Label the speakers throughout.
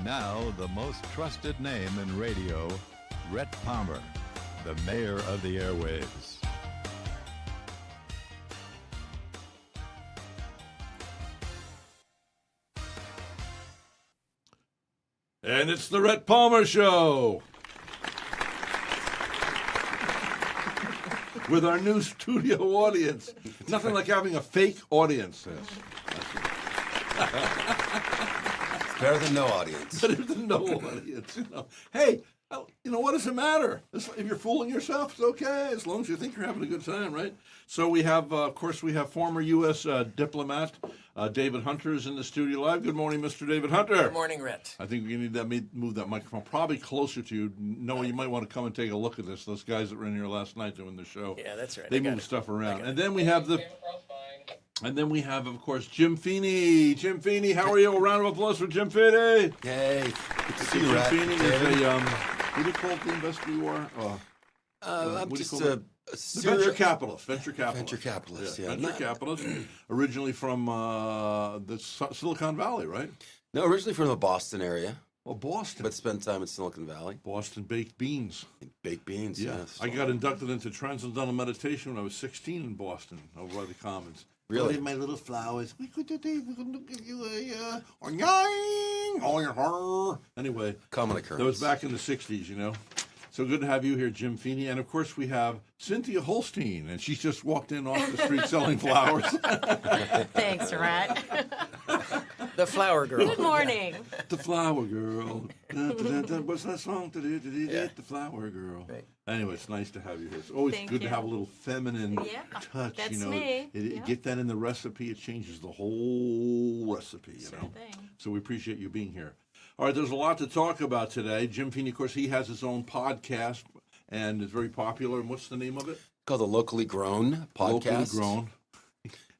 Speaker 1: Now, the most trusted name in radio, Rhett Palmer, the mayor of the airwaves.
Speaker 2: And it's the Rhett Palmer Show with our new studio audience. Nothing like having a fake audience.
Speaker 3: Better than no audience.
Speaker 2: Better than no audience. Hey, what does it matter? If you're fooling yourself, it's okay, as long as you think you're having a good time, right? So we have, of course, former U.S. diplomat David Hunter is in the studio live. Good morning, Mr. David Hunter.
Speaker 4: Good morning, Rhett.
Speaker 2: I think we need to move that microphone probably closer to you. Noah, you might want to come and take a look at this. Those guys that were in here last night doing the show.
Speaker 4: Yeah, that's right.
Speaker 2: They move stuff around. And then we have of course, Jim Feeney. Jim Feeney, how are you? A round of applause for Jim Feeney.
Speaker 3: Yay. Good to see you,
Speaker 2: Jim
Speaker 3: Rhett.
Speaker 2: Feeney is a, what do you call it, the investor you are?
Speaker 3: I'm just
Speaker 2: a venture capitalist. Venture
Speaker 3: capitalist, yeah.
Speaker 2: Venture capitalist, originally from the Silicon Valley, right?
Speaker 3: No, originally from the Boston area.
Speaker 2: Well, Boston.
Speaker 3: But spent time in Silicon Valley.
Speaker 2: Boston baked beans.
Speaker 3: Baked beans,
Speaker 2: yeah.
Speaker 3: yes.
Speaker 2: I got inducted into Transcendental Meditation when I was 16 in Boston, over by the Commons.
Speaker 3: Really?
Speaker 2: My little flowers. We could give you a anyway.
Speaker 3: Common occurrence.
Speaker 2: That was back in the 60s, So good to have you here, Jim Feeney. And, of course, we have Cynthia Holstein, and she's just walked in off the street selling flowers.
Speaker 5: Thanks, Rhett.
Speaker 4: The flower girl.
Speaker 5: Good morning.
Speaker 2: The flower girl. What's that song? The flower girl.
Speaker 4: Right.
Speaker 2: Anyway, it's nice to have you here. It's always good to have a little feminine touch.
Speaker 5: That's me.
Speaker 2: Get that in the recipe. It changes the whole recipe,
Speaker 5: Sure thing.
Speaker 2: So we appreciate you being here. All right, there's a lot to talk about today. Jim Feeney, of course, he has his own podcast and is very popular. And what's the name of it?
Speaker 3: It's called the Locally Grown podcast.
Speaker 2: Locally Grown.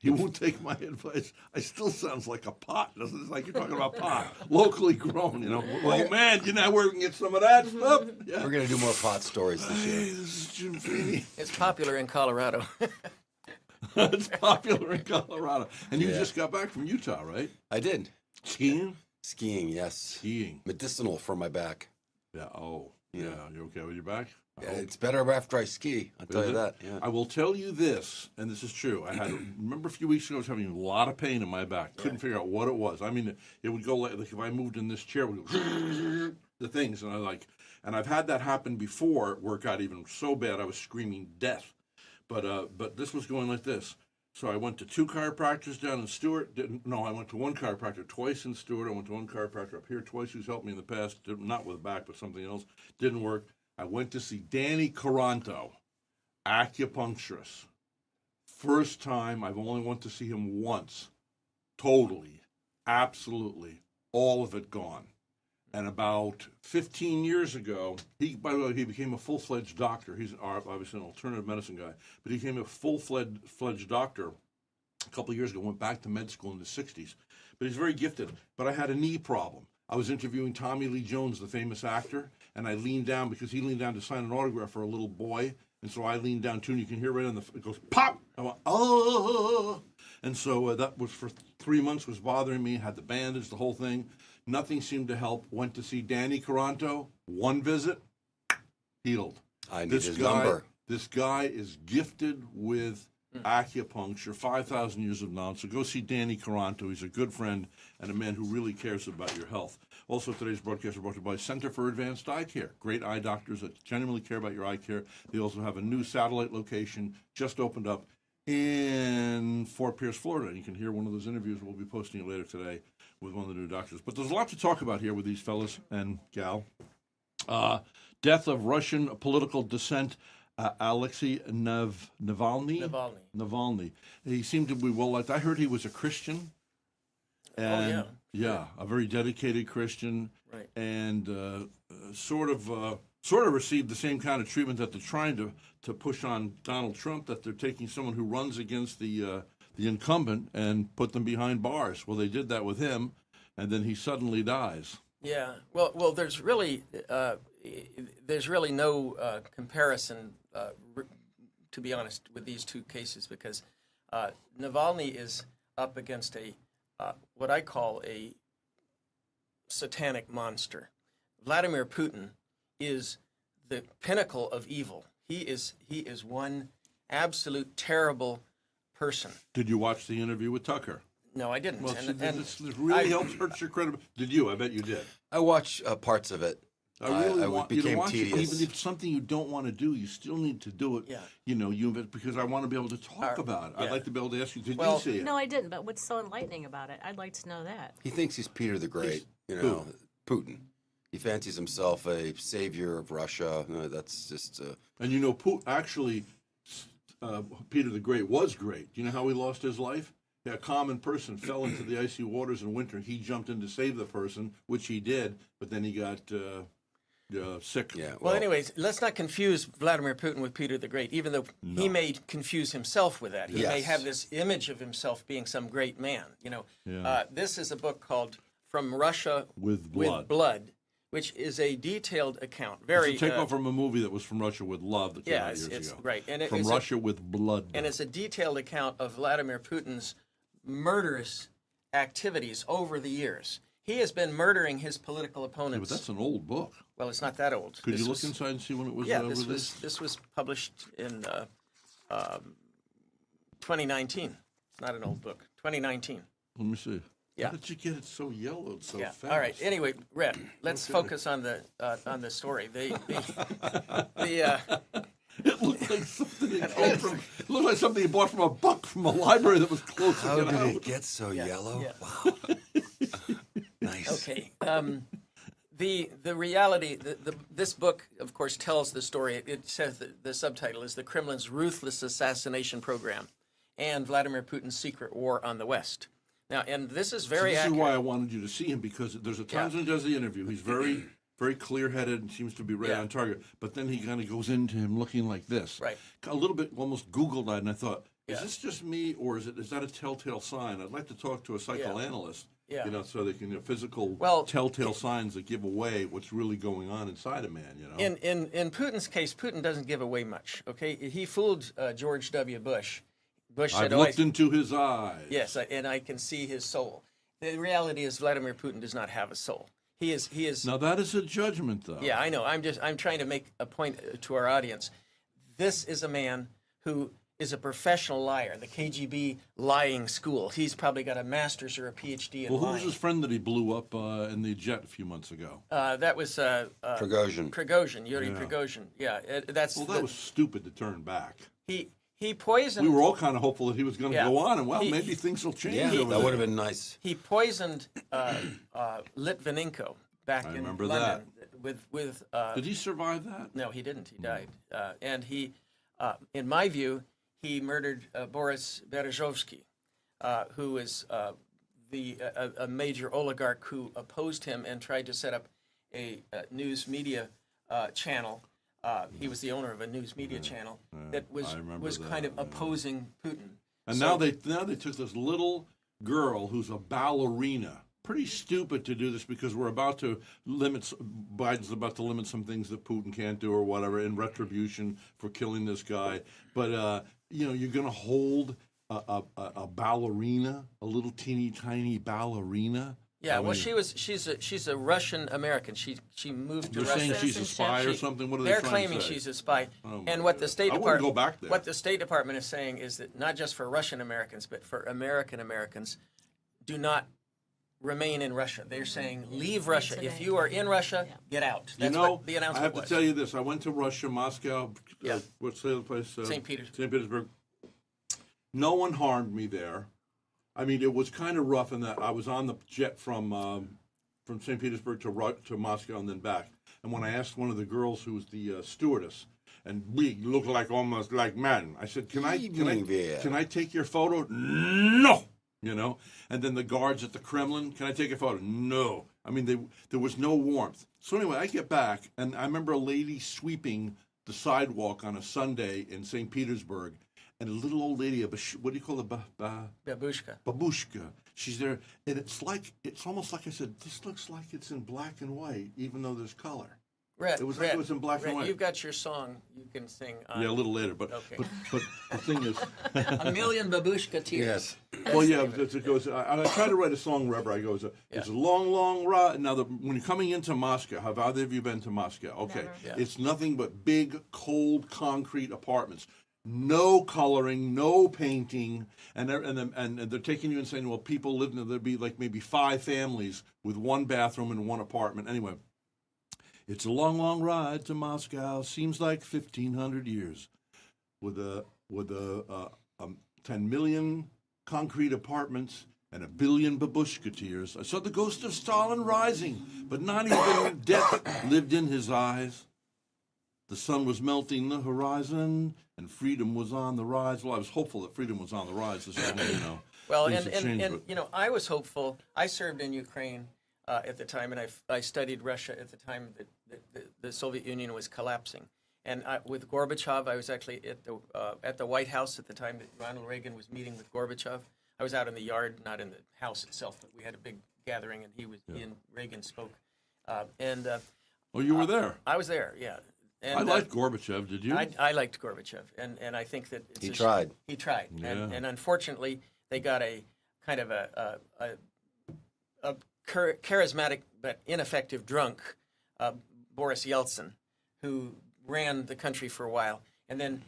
Speaker 2: He won't take my advice. I still sounds like a pot. It's like you're talking about pot. Locally grown, Oh, man, where we can get some of that stuff? Yeah.
Speaker 3: We're going to do more pot stories this year.
Speaker 2: Hey, this is Jim Feeney.
Speaker 4: It's popular in Colorado.
Speaker 2: It's popular in Colorado. And you just got back from Utah, right?
Speaker 3: I did.
Speaker 2: Skiing?
Speaker 3: Skiing, yes.
Speaker 2: Skiing.
Speaker 3: Medicinal for my back.
Speaker 2: Yeah, yeah. You okay with your back?
Speaker 3: Yeah, it's better after I ski. I'll tell you that. Yeah.
Speaker 2: I will tell you this, and this is true. Remember a few weeks ago, I was having a lot of pain in my back. Couldn't figure out what it was. I mean, it would go like if I moved in this chair, it would go the things, and I've had that happen before where it got even so bad I was screaming death. But this was going like this. So I went to 2 chiropractors down in Stewart. I went to 1 chiropractor twice in Stewart. I went to 1 chiropractor up here twice who's helped me in the past, not with the back, but something else. Didn't work. I went to see Danny Caranto, acupuncturist. First time, I've only went to see him once. Totally, absolutely, all of it gone. And about 15 years ago, by the way, he became a full-fledged doctor. He's obviously an alternative medicine guy, but he became a full-fledged doctor a couple of years ago, went back to med school in the 60s. But he's very gifted. But I had a knee problem. I was interviewing Tommy Lee Jones, the famous actor, and I leaned down because he leaned down to sign an autograph for a little boy. And so I leaned down too, and you can hear right on it goes, pop! I went, oh! And so that was for 3 months, was bothering me, had the bandage, the whole thing. Nothing seemed to help. Went to see Danny Caranto, 1 visit, healed.
Speaker 3: I need his number.
Speaker 2: This guy is gifted with acupuncture, 5,000 years of knowledge. So go see Danny Caranto. He's a good friend and a man who really cares about your health. Also, today's broadcast is brought to you by Center for Advanced Eye Care. Great eye doctors that genuinely care about your eye care. They also have a new satellite location just opened up in Fort Pierce, Florida. You can hear one of those interviews. We'll be posting it later today with one of the new doctors. But there's a lot to talk about here with these fellas and gal. Death of Russian political descent Alexei Navalny. He seemed to be well liked. I heard he was a Christian. And, a very dedicated Christian.
Speaker 4: Right.
Speaker 2: And sort of received the same kind of treatment that they're trying to push on Donald Trump, that they're taking someone who runs against the incumbent and put them behind bars. Well, they did that with him, and then he suddenly dies.
Speaker 4: Yeah. Well, there's really no comparison, to be honest, with these 2 cases because Navalny is up against what I call a satanic monster. Vladimir Putin is the pinnacle of evil. He is one absolute terrible person.
Speaker 2: Did you watch the interview with Tucker?
Speaker 4: No, I didn't.
Speaker 2: Well,
Speaker 4: And
Speaker 2: this really helps hurt your credibility. Did you? I bet you did.
Speaker 3: I watched parts of it.
Speaker 2: I really
Speaker 3: I
Speaker 2: want you to
Speaker 3: became
Speaker 2: watch it.
Speaker 3: tedious.
Speaker 2: Even if it's something you don't want to do, you still need to do it.
Speaker 4: Yeah.
Speaker 2: You know, because I want to be able to talk about it. I'd
Speaker 4: yeah.
Speaker 2: like to be able to ask you, did
Speaker 4: Well,
Speaker 2: you see it?
Speaker 5: No, I didn't. But what's so enlightening about it? I'd like to know that.
Speaker 3: He thinks he's Peter the Great, Putin. He fancies himself a savior of Russia. That's just...
Speaker 2: And you know, actually, Peter the Great was great. Do you know how he lost his life? A common person fell into the icy waters in winter. He jumped in to save the person, which he did, but then he got sick.
Speaker 3: Yeah.
Speaker 4: well, anyways, let's not confuse Vladimir Putin with Peter the Great, even though he may confuse himself with that. He may
Speaker 3: Yes.
Speaker 4: have this image of himself being some great man. You know,
Speaker 2: Yeah.
Speaker 4: this is a book called From Russia
Speaker 2: With Blood.
Speaker 4: which is a detailed account. Very
Speaker 2: It's a takeoff from a movie that was From Russia with Love that came
Speaker 4: yeah,
Speaker 2: out
Speaker 4: it's
Speaker 2: years ago.
Speaker 4: right, and
Speaker 2: From Russia with Blood.
Speaker 4: and it's a detailed account of Vladimir Putin's murderous activities over the years. He has been murdering his political
Speaker 2: Yeah,
Speaker 4: opponents.
Speaker 2: but that's an old book.
Speaker 4: Well, it's not that old.
Speaker 2: Could
Speaker 4: This
Speaker 2: you look
Speaker 4: was-
Speaker 2: inside and see when it was
Speaker 4: Yeah,
Speaker 2: released?
Speaker 4: this was published in 2019. It's not an old book. 2019.
Speaker 2: Let me see.
Speaker 4: Yeah.
Speaker 2: How did you get it so yellowed so
Speaker 4: Yeah.
Speaker 2: fast?
Speaker 4: All right. Anyway, Rhett, let's focus on the story.
Speaker 2: It looked like something he came from. It looked like something he bought from a book from a library that was close to
Speaker 3: How
Speaker 2: get
Speaker 3: did
Speaker 2: out.
Speaker 3: it get so yellow?
Speaker 4: yeah.
Speaker 3: Wow. Nice.
Speaker 4: Okay. The reality, this book, of course, tells the story. It says the subtitle is "The Kremlin's Ruthless Assassination Program and Vladimir Putin's Secret War on the West." Now, and this is very
Speaker 2: This is
Speaker 4: accurate.
Speaker 2: why I wanted you to see him, because there's a times when he does the interview, he's very, very clear-headed and seems to be right
Speaker 4: Yeah.
Speaker 2: on target. But then he kind of goes into him looking like this,
Speaker 4: Right.
Speaker 2: A little bit almost Google-eyed, and I thought, is
Speaker 4: Yeah.
Speaker 2: this just me, or is that a telltale sign? I'd like to talk to a psychoanalyst,
Speaker 4: Yeah.
Speaker 2: you know, so they can physical
Speaker 4: Well,
Speaker 2: telltale signs that give away what's really going on inside a man. You know,
Speaker 4: In Putin's case, Putin doesn't give away much. Okay, he fooled George W. Bush. Bush
Speaker 2: I've
Speaker 4: said,
Speaker 2: looked into his eyes.
Speaker 4: Yes, and I can see his soul. The reality is Vladimir Putin does not have a soul. He is.
Speaker 2: Now that is a judgment, though.
Speaker 4: Yeah, I know. I'm trying to make a point to our audience. This is a man who is a professional liar. The KGB lying school. He's probably got a master's or a PhD in
Speaker 2: Well, who was
Speaker 4: lying.
Speaker 2: his friend that he blew up in the jet a few months ago?
Speaker 4: That was
Speaker 3: Prigozhin.
Speaker 4: Yuri Prigozhin. Yeah, that's
Speaker 2: Well, that was stupid to turn back.
Speaker 4: he poisoned.
Speaker 2: We were all kind of hopeful that he was going to
Speaker 4: Yeah.
Speaker 2: go on, and
Speaker 4: He-
Speaker 2: maybe things will change.
Speaker 3: Yeah,
Speaker 2: over
Speaker 3: that
Speaker 2: there.
Speaker 3: would have been nice.
Speaker 4: He poisoned Litvinenko back in
Speaker 2: remember
Speaker 4: London with
Speaker 2: Did he survive that?
Speaker 4: no, he didn't. He died, and he, in my view, he murdered Boris Berezovsky, who is a major oligarch who opposed him and tried to set up a news media channel. He was the owner of a news media channel that
Speaker 2: I remember
Speaker 4: was kind of opposing Putin.
Speaker 2: And
Speaker 4: So-
Speaker 2: now they took this little girl who's a ballerina. Pretty stupid to do this because we're about to Biden's about to limit some things that Putin can't do or whatever in retribution for killing this guy. But you're going to hold a ballerina, a little teeny tiny ballerina.
Speaker 4: Yeah,
Speaker 2: I
Speaker 4: well,
Speaker 2: mean,
Speaker 4: she's a Russian American. She moved to
Speaker 2: They're
Speaker 4: Russia.
Speaker 2: saying she's a spy or
Speaker 4: She-
Speaker 2: something. What are they
Speaker 4: They're
Speaker 2: trying
Speaker 4: claiming
Speaker 2: to say?
Speaker 4: she's a spy.
Speaker 2: Oh, my
Speaker 4: and what the
Speaker 2: God.
Speaker 4: State
Speaker 2: I wouldn't
Speaker 4: Department
Speaker 2: go back there.
Speaker 4: what the State Department is saying is that not just for Russian Americans, but for American Americans, do not remain in Russia. They're saying leave Russia. If you are in Russia, get out. That's what the announcement
Speaker 2: I have
Speaker 4: was.
Speaker 2: to tell you this. I went to Russia, Moscow.
Speaker 4: Yeah.
Speaker 2: What's the other place?
Speaker 4: St. Petersburg.
Speaker 2: St. Petersburg. No one harmed me there. I mean, it was kind of rough in that I was on the jet from St. Petersburg to Moscow and then back. And when I asked one of the girls who was the stewardess, and we looked like almost like men, I said, "Can I take your photo?" No. And then the guards at the Kremlin, "Can I take a photo?" No. I mean, there was no warmth. So anyway, I get back, and I remember a lady sweeping the sidewalk on a Sunday in St. Petersburg, and a little old lady, what do you call it,
Speaker 4: Babushka.
Speaker 2: babushka. She's there, and it's almost like I said, this looks like it's in black and white, even though there's color.
Speaker 4: Rhett,
Speaker 2: It was like it was in black and
Speaker 4: Rhett,
Speaker 2: white.
Speaker 4: you've got your song you can sing on.
Speaker 2: Yeah, a little later, but
Speaker 4: Okay.
Speaker 2: but the thing is,
Speaker 4: A Million Babushka Tears.
Speaker 2: well, yeah, it goes. I try to write a song wherever I go. It's a long, long ride. Now, when you're coming into Moscow, have either of you been to Moscow? Okay,
Speaker 5: Never.
Speaker 4: Yeah.
Speaker 2: it's nothing but big, cold, concrete apartments. No coloring, no painting, and they're taking you and saying, well, people live in there. There'd be like maybe 5 families with 1 bathroom and 1 apartment. Anyway, it's a long, long ride to Moscow. Seems like 1,500 years, with 10 million concrete apartments and 1 billion babushka tears. I saw the ghost of Stalin rising, but not even death lived in his eyes. The sun was melting the horizon, and freedom was on the rise. Well, I was hopeful that freedom was on the rise. This is,
Speaker 4: Well,
Speaker 2: things have changed,
Speaker 4: and
Speaker 2: but-
Speaker 4: you know, I was hopeful. I served in Ukraine at the time, and I studied Russia at the time that the Soviet Union was collapsing. And with Gorbachev, I was actually at the White House at the time that Ronald Reagan was meeting with Gorbachev. I was out in the yard, not in the house itself, but we had a big gathering, and he and Reagan spoke.
Speaker 2: Oh, you were there.
Speaker 4: I was there, yeah. And,
Speaker 2: I liked Gorbachev. Did you?
Speaker 4: I liked Gorbachev, and I think that it's
Speaker 3: He tried.
Speaker 4: He tried,
Speaker 2: Yeah.
Speaker 4: and unfortunately, they got a kind of a charismatic but ineffective drunk, Boris Yeltsin, who ran the country for a while, and then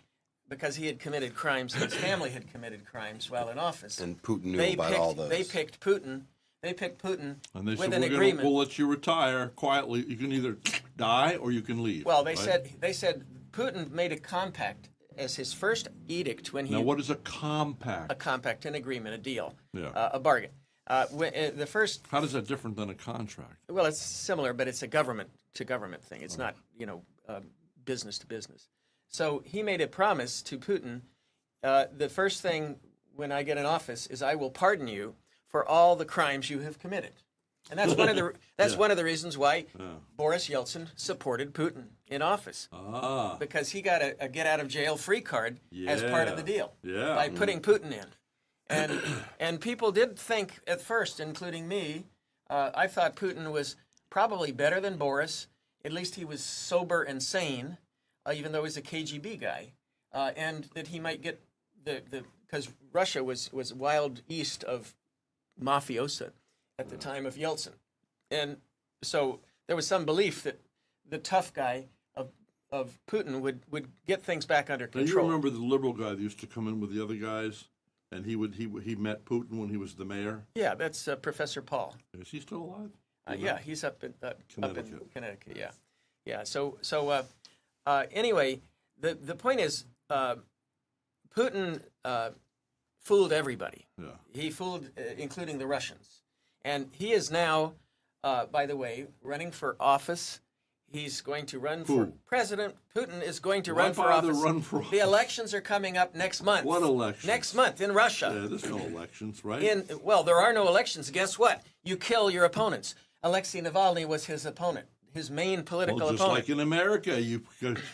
Speaker 4: because he had committed crimes and his family had committed crimes while in office,
Speaker 3: And Putin knew about all those.
Speaker 4: They picked Putin. They picked Putin
Speaker 2: And they
Speaker 4: with
Speaker 2: said,
Speaker 4: an agreement.
Speaker 2: we'll let you retire quietly. You can either die or you can leave.
Speaker 4: Well, they
Speaker 2: right?
Speaker 4: said Putin made a compact as his first edict when he
Speaker 2: Now, what is a compact?
Speaker 4: a compact, an agreement, a deal,
Speaker 2: Yeah.
Speaker 4: a bargain. The first,
Speaker 2: How does that different than a contract?
Speaker 4: well, it's similar, but it's a government to government thing. It's not, business to business. So he made a promise to Putin. The first thing when I get in office is I will pardon you for all the crimes you have committed. And that's one of the one of the reasons why Boris Yeltsin supported Putin in office,
Speaker 2: Ah,
Speaker 4: because he got a get out of jail free card as part of the deal
Speaker 2: Yeah.
Speaker 4: by putting Putin in. And people did think at first, including me, I thought Putin was probably better than Boris. At least he was sober and sane, even though he was a KGB guy, and that he might get because Russia was wild east of mafiosa at the time of Yeltsin, and so there was some belief that the tough guy of Putin would get things back under
Speaker 2: now you
Speaker 4: control.
Speaker 2: remember the liberal guy that used to come in with the other guys, and he met Putin when he was the mayor.
Speaker 4: Yeah, that's Professor Paul.
Speaker 2: Is he still alive?
Speaker 4: Yeah, he's up in
Speaker 2: Connecticut.
Speaker 4: Connecticut. Yeah, yeah. So anyway, the point is, Putin fooled everybody.
Speaker 2: Yeah.
Speaker 4: He fooled, including the Russians, and he is now, by the way, running for office. He's going to run for
Speaker 2: Who?
Speaker 4: president. Putin is going to
Speaker 2: Why
Speaker 4: run for
Speaker 2: bother
Speaker 4: office.
Speaker 2: run for
Speaker 4: The
Speaker 2: office?
Speaker 4: elections are coming up next month.
Speaker 2: What elections?
Speaker 4: Next month in Russia.
Speaker 2: Yeah, there's no elections, right?
Speaker 4: Well, there are no elections. Guess what? You kill your opponents. Alexei Navalny was his opponent, his main political
Speaker 2: Well, just
Speaker 4: opponent.
Speaker 2: like in America, you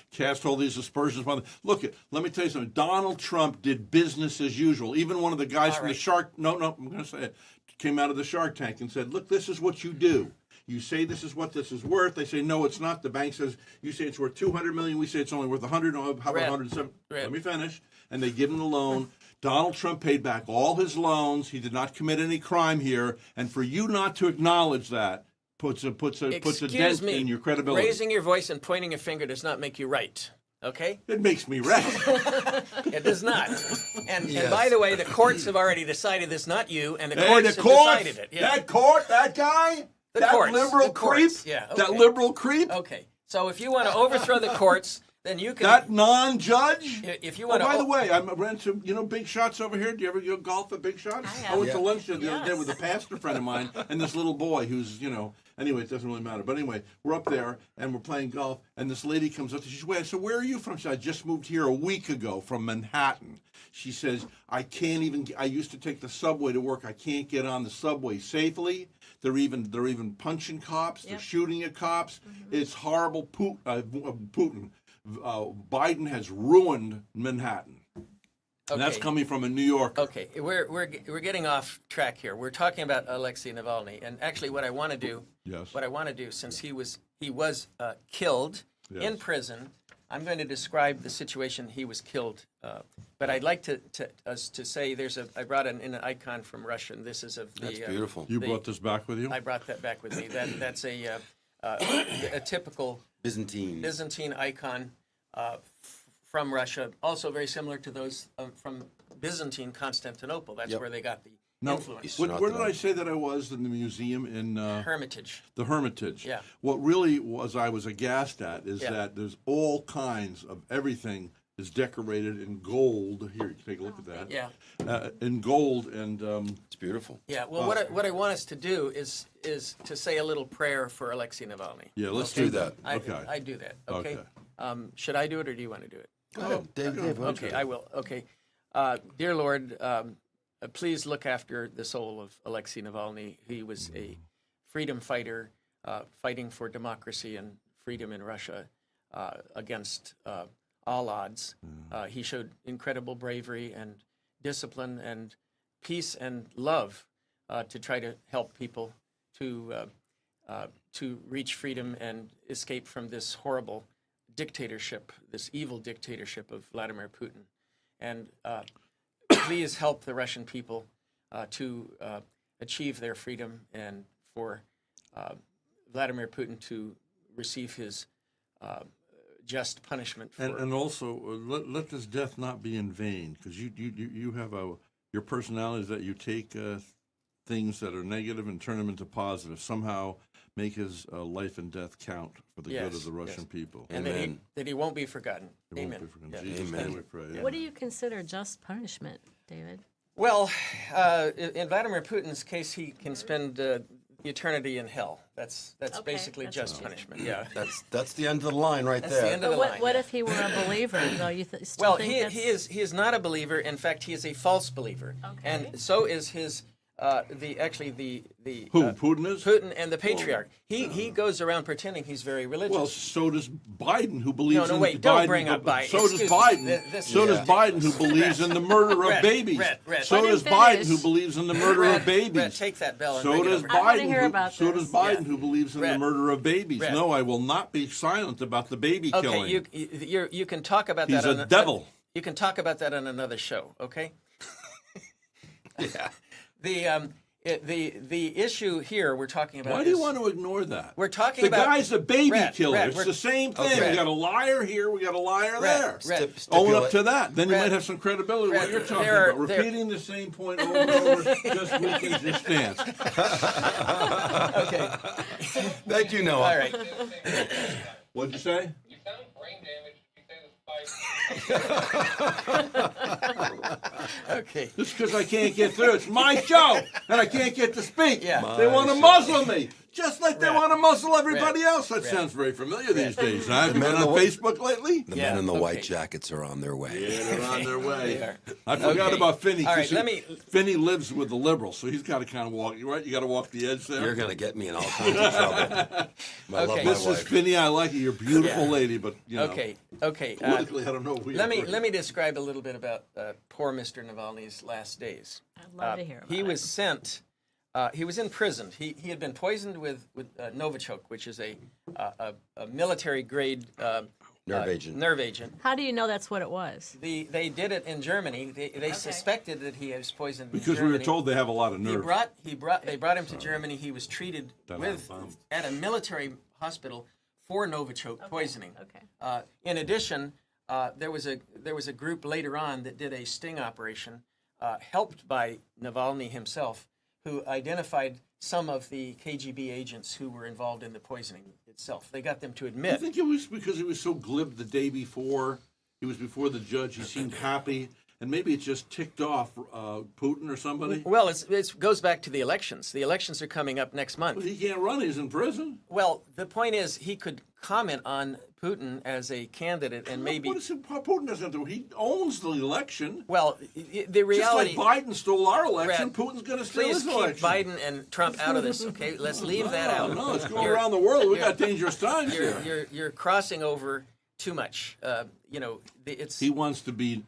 Speaker 2: cast all these aspersions. Look, let me tell you something. Donald Trump did business as usual. Even one of the guys
Speaker 4: All
Speaker 2: from the
Speaker 4: right.
Speaker 2: Shark, I'm going to say it, came out of the Shark Tank and said, look, this is what you do. You say this is what this is worth. They say, no, it's not. The bank says, you say it's worth $200 million. We say it's only worth $100. How about
Speaker 4: Rhett.
Speaker 2: 107?
Speaker 4: Rhett.
Speaker 2: Let me finish. And they give him the loan. Donald Trump paid back all his loans. He did not commit any crime here. And for you not to acknowledge that puts a
Speaker 4: Excuse
Speaker 2: dent
Speaker 4: me.
Speaker 2: in your credibility.
Speaker 4: Raising your voice and pointing a finger does not make you right. Okay?
Speaker 2: It makes me right.
Speaker 4: It does not. And
Speaker 3: Yes.
Speaker 4: by the way, the courts have already decided this, not you, and the
Speaker 2: Hey,
Speaker 4: courts
Speaker 2: the
Speaker 4: have
Speaker 2: court,
Speaker 4: decided it. Yeah.
Speaker 2: that court, that guy,
Speaker 4: The
Speaker 2: that
Speaker 4: courts,
Speaker 2: liberal
Speaker 4: the
Speaker 2: creep,
Speaker 4: courts, yeah,
Speaker 2: that
Speaker 4: okay.
Speaker 2: liberal creep,
Speaker 4: Okay. So if you want to overthrow the courts, then you can.
Speaker 2: that non-judge.
Speaker 4: If you
Speaker 2: Oh,
Speaker 4: want
Speaker 2: by
Speaker 4: to.
Speaker 2: the way, I ran to Big Shots over here. Do you ever go golf at Big Shots?
Speaker 5: I have.
Speaker 2: I went to
Speaker 3: Yeah.
Speaker 2: lunch the other day
Speaker 5: Yes.
Speaker 2: with a pastor friend of mine and this little boy who's Anyway, it doesn't really matter. But anyway, we're up there and we're playing golf, and this lady comes up to me. She says, "Wait, so where are you from?" She said, "I just moved here a week ago from Manhattan." She says, I used to take the subway to work. I can't get on the subway safely. They're even punching cops. They're
Speaker 5: Yep.
Speaker 2: shooting at cops. It's horrible. Putin. Biden has ruined Manhattan. And that's coming from a New Yorker.
Speaker 4: Okay, we're getting off track here. We're talking about Alexei Navalny, and actually, what I want to do, since he was killed in prison, I'm going to describe the situation he was killed. But I'd like to say I brought an icon from Russia, and this is of the.
Speaker 3: That's beautiful.
Speaker 2: You brought this back with you?
Speaker 4: I brought that back with me. That's a typical Byzantine icon from Russia, also very similar to those from Byzantine Constantinople. That's where they got the influence.
Speaker 2: Where did I say that I was in the museum in
Speaker 4: Hermitage?
Speaker 2: The Hermitage.
Speaker 4: Yeah.
Speaker 2: What really I was aghast at is that there's all kinds of everything is decorated in gold. Here, you can take a look at that.
Speaker 4: Yeah.
Speaker 2: In gold and.
Speaker 3: It's beautiful.
Speaker 4: Yeah. Well, what I want us to do is to say a little prayer for Alexei Navalny.
Speaker 2: Yeah, let's
Speaker 3: do that.
Speaker 4: I do that. Okay. Should I do it or do you want to do it?
Speaker 3: Go ahead, Dave.
Speaker 4: Okay, I will. Okay. Dear Lord, please look after the soul of Alexei Navalny. He was a freedom fighter fighting for democracy and freedom in Russia against all odds. He showed incredible bravery and discipline and peace and love to try to help people to reach freedom and escape from this horrible dictatorship, this evil dictatorship of Vladimir Putin. And please help the Russian people to achieve their freedom and for Vladimir Putin to receive his just punishment.
Speaker 2: And also, let this death not be in vain, because you have your personality is that you take things that are negative and turn them into positive. Somehow make his life and death count for the good of the Russian people.
Speaker 4: And that he won't be forgotten. Amen.
Speaker 2: Won't be forgotten.
Speaker 4: Yeah.
Speaker 2: Jesus' name we pray.
Speaker 5: What do you consider just punishment, David?
Speaker 4: Well, in Vladimir Putin's case, he can spend eternity in hell. That's basically just punishment. Yeah.
Speaker 3: That's the end of the line right
Speaker 4: That's
Speaker 3: there.
Speaker 4: the end of the line.
Speaker 5: What if he were a believer? Though you still
Speaker 4: Well,
Speaker 5: think
Speaker 4: he is not a believer. In fact, he is a false believer, and so is his Who,
Speaker 2: Putin is?
Speaker 4: Putin and the patriarch. He goes around pretending he's very religious.
Speaker 2: Well, so does Biden, who believes in
Speaker 4: wait,
Speaker 2: Biden.
Speaker 4: don't bring up Biden.
Speaker 2: So does Biden. Does Biden, who believes in the murder of babies.
Speaker 4: Rhett,
Speaker 2: so does Biden, who believes in the murder of babies.
Speaker 4: Rhett, take that bell and
Speaker 2: so
Speaker 4: bring
Speaker 2: does
Speaker 4: it over.
Speaker 2: Biden. So does Biden, who believes in the murder of babies.
Speaker 4: Rhett.
Speaker 2: No, I will not be silent about the baby killing.
Speaker 4: Okay, you can talk about that.
Speaker 2: He's a devil.
Speaker 4: You can talk about that on another show. Okay.
Speaker 3: Yeah.
Speaker 4: The issue here we're talking about.
Speaker 2: Why do you want to ignore that?
Speaker 4: We're talking
Speaker 2: the
Speaker 4: about
Speaker 2: guy's a baby killer.
Speaker 4: Rhett,
Speaker 2: it's the same thing. We got a liar here. We got a liar there.
Speaker 4: Rhett,
Speaker 2: own up to that. Then you might have some credibility. What you're talking about, repeating the same point over and over, just weakens your stance.
Speaker 4: Okay.
Speaker 3: Thank you, Noah.
Speaker 4: All right.
Speaker 2: What'd you say?
Speaker 6: You sound brain damaged.
Speaker 4: Okay.
Speaker 2: Just because I can't get through. It's my show, and I can't get to speak.
Speaker 4: Yeah.
Speaker 2: They want to muzzle me, just like they want to muzzle everybody else. That sounds very familiar these days. Have you been on Facebook lately?
Speaker 3: The men in the white jackets are on their way.
Speaker 2: Yeah, they're on their way.
Speaker 4: They are.
Speaker 2: I forgot about Finney.
Speaker 4: All right,
Speaker 2: Finney lives with the liberals, so he's got to kind of walk. Right, you got to walk the edge there.
Speaker 3: You're going to get me in all kinds of trouble. I love my
Speaker 2: Mrs.
Speaker 3: wife.
Speaker 2: Finney, I like you. You're a beautiful lady, but you know.
Speaker 4: Okay.
Speaker 2: Politically, I don't know.
Speaker 4: Let me describe a little bit about poor Mr. Navalny's last days.
Speaker 5: I'd love to hear about
Speaker 4: He
Speaker 5: it.
Speaker 4: was sent. He was imprisoned. He had been poisoned with Novichok, which is a military grade nerve agent.
Speaker 5: How do you know that's what it was?
Speaker 4: They did it in Germany. They suspected that he was poisoned in
Speaker 2: Because
Speaker 4: Germany.
Speaker 2: we were told they have a lot of nerve.
Speaker 4: They brought him to Germany. He was treated at a military hospital for Novichok poisoning.
Speaker 5: Okay.
Speaker 4: In addition, there was a group later on that did a sting operation, helped by Navalny himself, who identified some of the KGB agents who were involved in the poisoning itself. They got them to
Speaker 2: I
Speaker 4: admit.
Speaker 2: think it was because he was so glib the day before. He was before the judge. He seemed happy. And maybe it just ticked off Putin or somebody.
Speaker 4: Well, it goes back to the elections. The elections are coming up next month.
Speaker 2: But he can't run. He's in prison.
Speaker 4: Well, the point is he could comment on Putin as a candidate and maybe...
Speaker 2: What is it, Putin doesn't do? He owns the election.
Speaker 4: Well, the reality...
Speaker 2: Just like Biden stole our election,
Speaker 4: Rhett,
Speaker 2: Putin's going to steal
Speaker 4: please
Speaker 2: his
Speaker 4: keep
Speaker 2: election.
Speaker 4: Biden and Trump out of this, okay? Let's leave that out.
Speaker 2: No, it's going around the world. We got dangerous times here.
Speaker 4: You're crossing over too much. It's
Speaker 2: He wants to be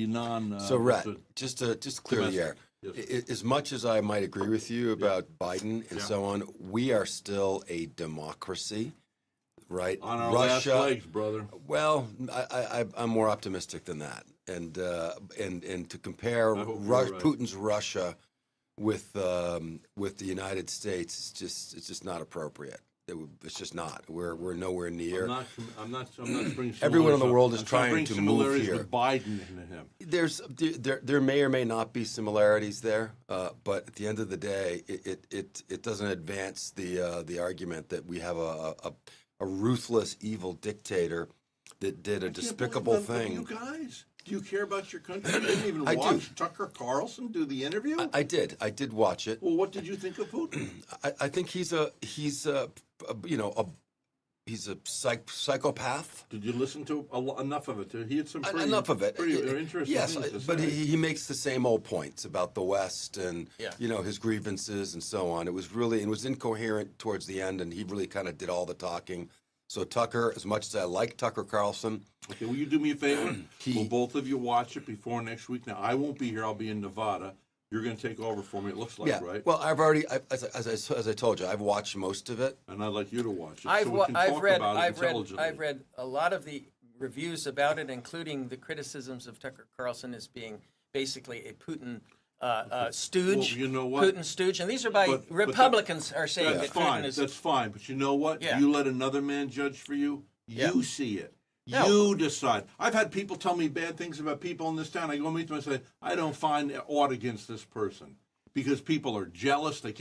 Speaker 2: non.
Speaker 3: So, Rhett, just to clear the air,
Speaker 2: Yes.
Speaker 3: as much as I might agree with you about Biden and
Speaker 2: Yeah.
Speaker 3: so on, we are still a democracy, right?
Speaker 2: On our last legs, brother.
Speaker 3: Well, I'm more optimistic than that, and to compare
Speaker 2: I hope you're right.
Speaker 3: Putin's Russia with the United States, it's just not appropriate. It's just not. We're nowhere near.
Speaker 2: I'm not bringing
Speaker 3: Everyone in the
Speaker 2: similarities
Speaker 3: world
Speaker 2: up.
Speaker 3: is
Speaker 2: I'm
Speaker 3: trying
Speaker 2: bringing
Speaker 3: to
Speaker 2: similarities
Speaker 3: move here.
Speaker 2: with Biden and him.
Speaker 3: There may or may not be similarities there, but at the end of the day, it doesn't advance the argument that we have a ruthless, evil dictator that did a despicable thing.
Speaker 2: You guys, do you care about your country? You didn't even
Speaker 3: I do.
Speaker 2: watch Tucker Carlson do the interview.
Speaker 3: I did watch it.
Speaker 2: Well, what did you think of Putin?
Speaker 3: I think he's a psychopath.
Speaker 2: Did you listen to enough of it? He had some pretty,
Speaker 3: Enough of it.
Speaker 2: pretty interesting
Speaker 3: Yes,
Speaker 2: things to
Speaker 3: but
Speaker 2: say.
Speaker 3: he makes the same old points about the West and
Speaker 4: Yeah.
Speaker 3: his grievances and so on. It was incoherent towards the end, and he really kind of did all the talking. So Tucker, as much as I like Tucker Carlson,
Speaker 2: Okay, will you do me a favor? Will both of you watch it before next week? Now, I won't be here. I'll be in Nevada. You're going to take over for me, it looks like,
Speaker 3: yeah.
Speaker 2: right?
Speaker 3: Well, as I told you, I've watched most of it.
Speaker 2: And I'd like you to watch it
Speaker 4: I've
Speaker 2: so we can talk about it
Speaker 4: I've
Speaker 2: intelligently.
Speaker 4: read a lot of the reviews about it, including the criticisms of Tucker Carlson as being basically a Putin stooge.
Speaker 2: Well, you know what?
Speaker 4: Putin stooge, and these are by
Speaker 2: But
Speaker 4: Republicans are saying
Speaker 2: That's
Speaker 4: that
Speaker 2: fine.
Speaker 4: Putin is.
Speaker 2: That's fine. But you know what?
Speaker 4: Yeah.
Speaker 2: You let another man judge for you.
Speaker 4: Yeah.
Speaker 2: You see it.
Speaker 4: No.
Speaker 2: You decide. I've had people tell me bad things about people in this town. I go meet them and say, I don't find aught against this person. Because people are jealous. They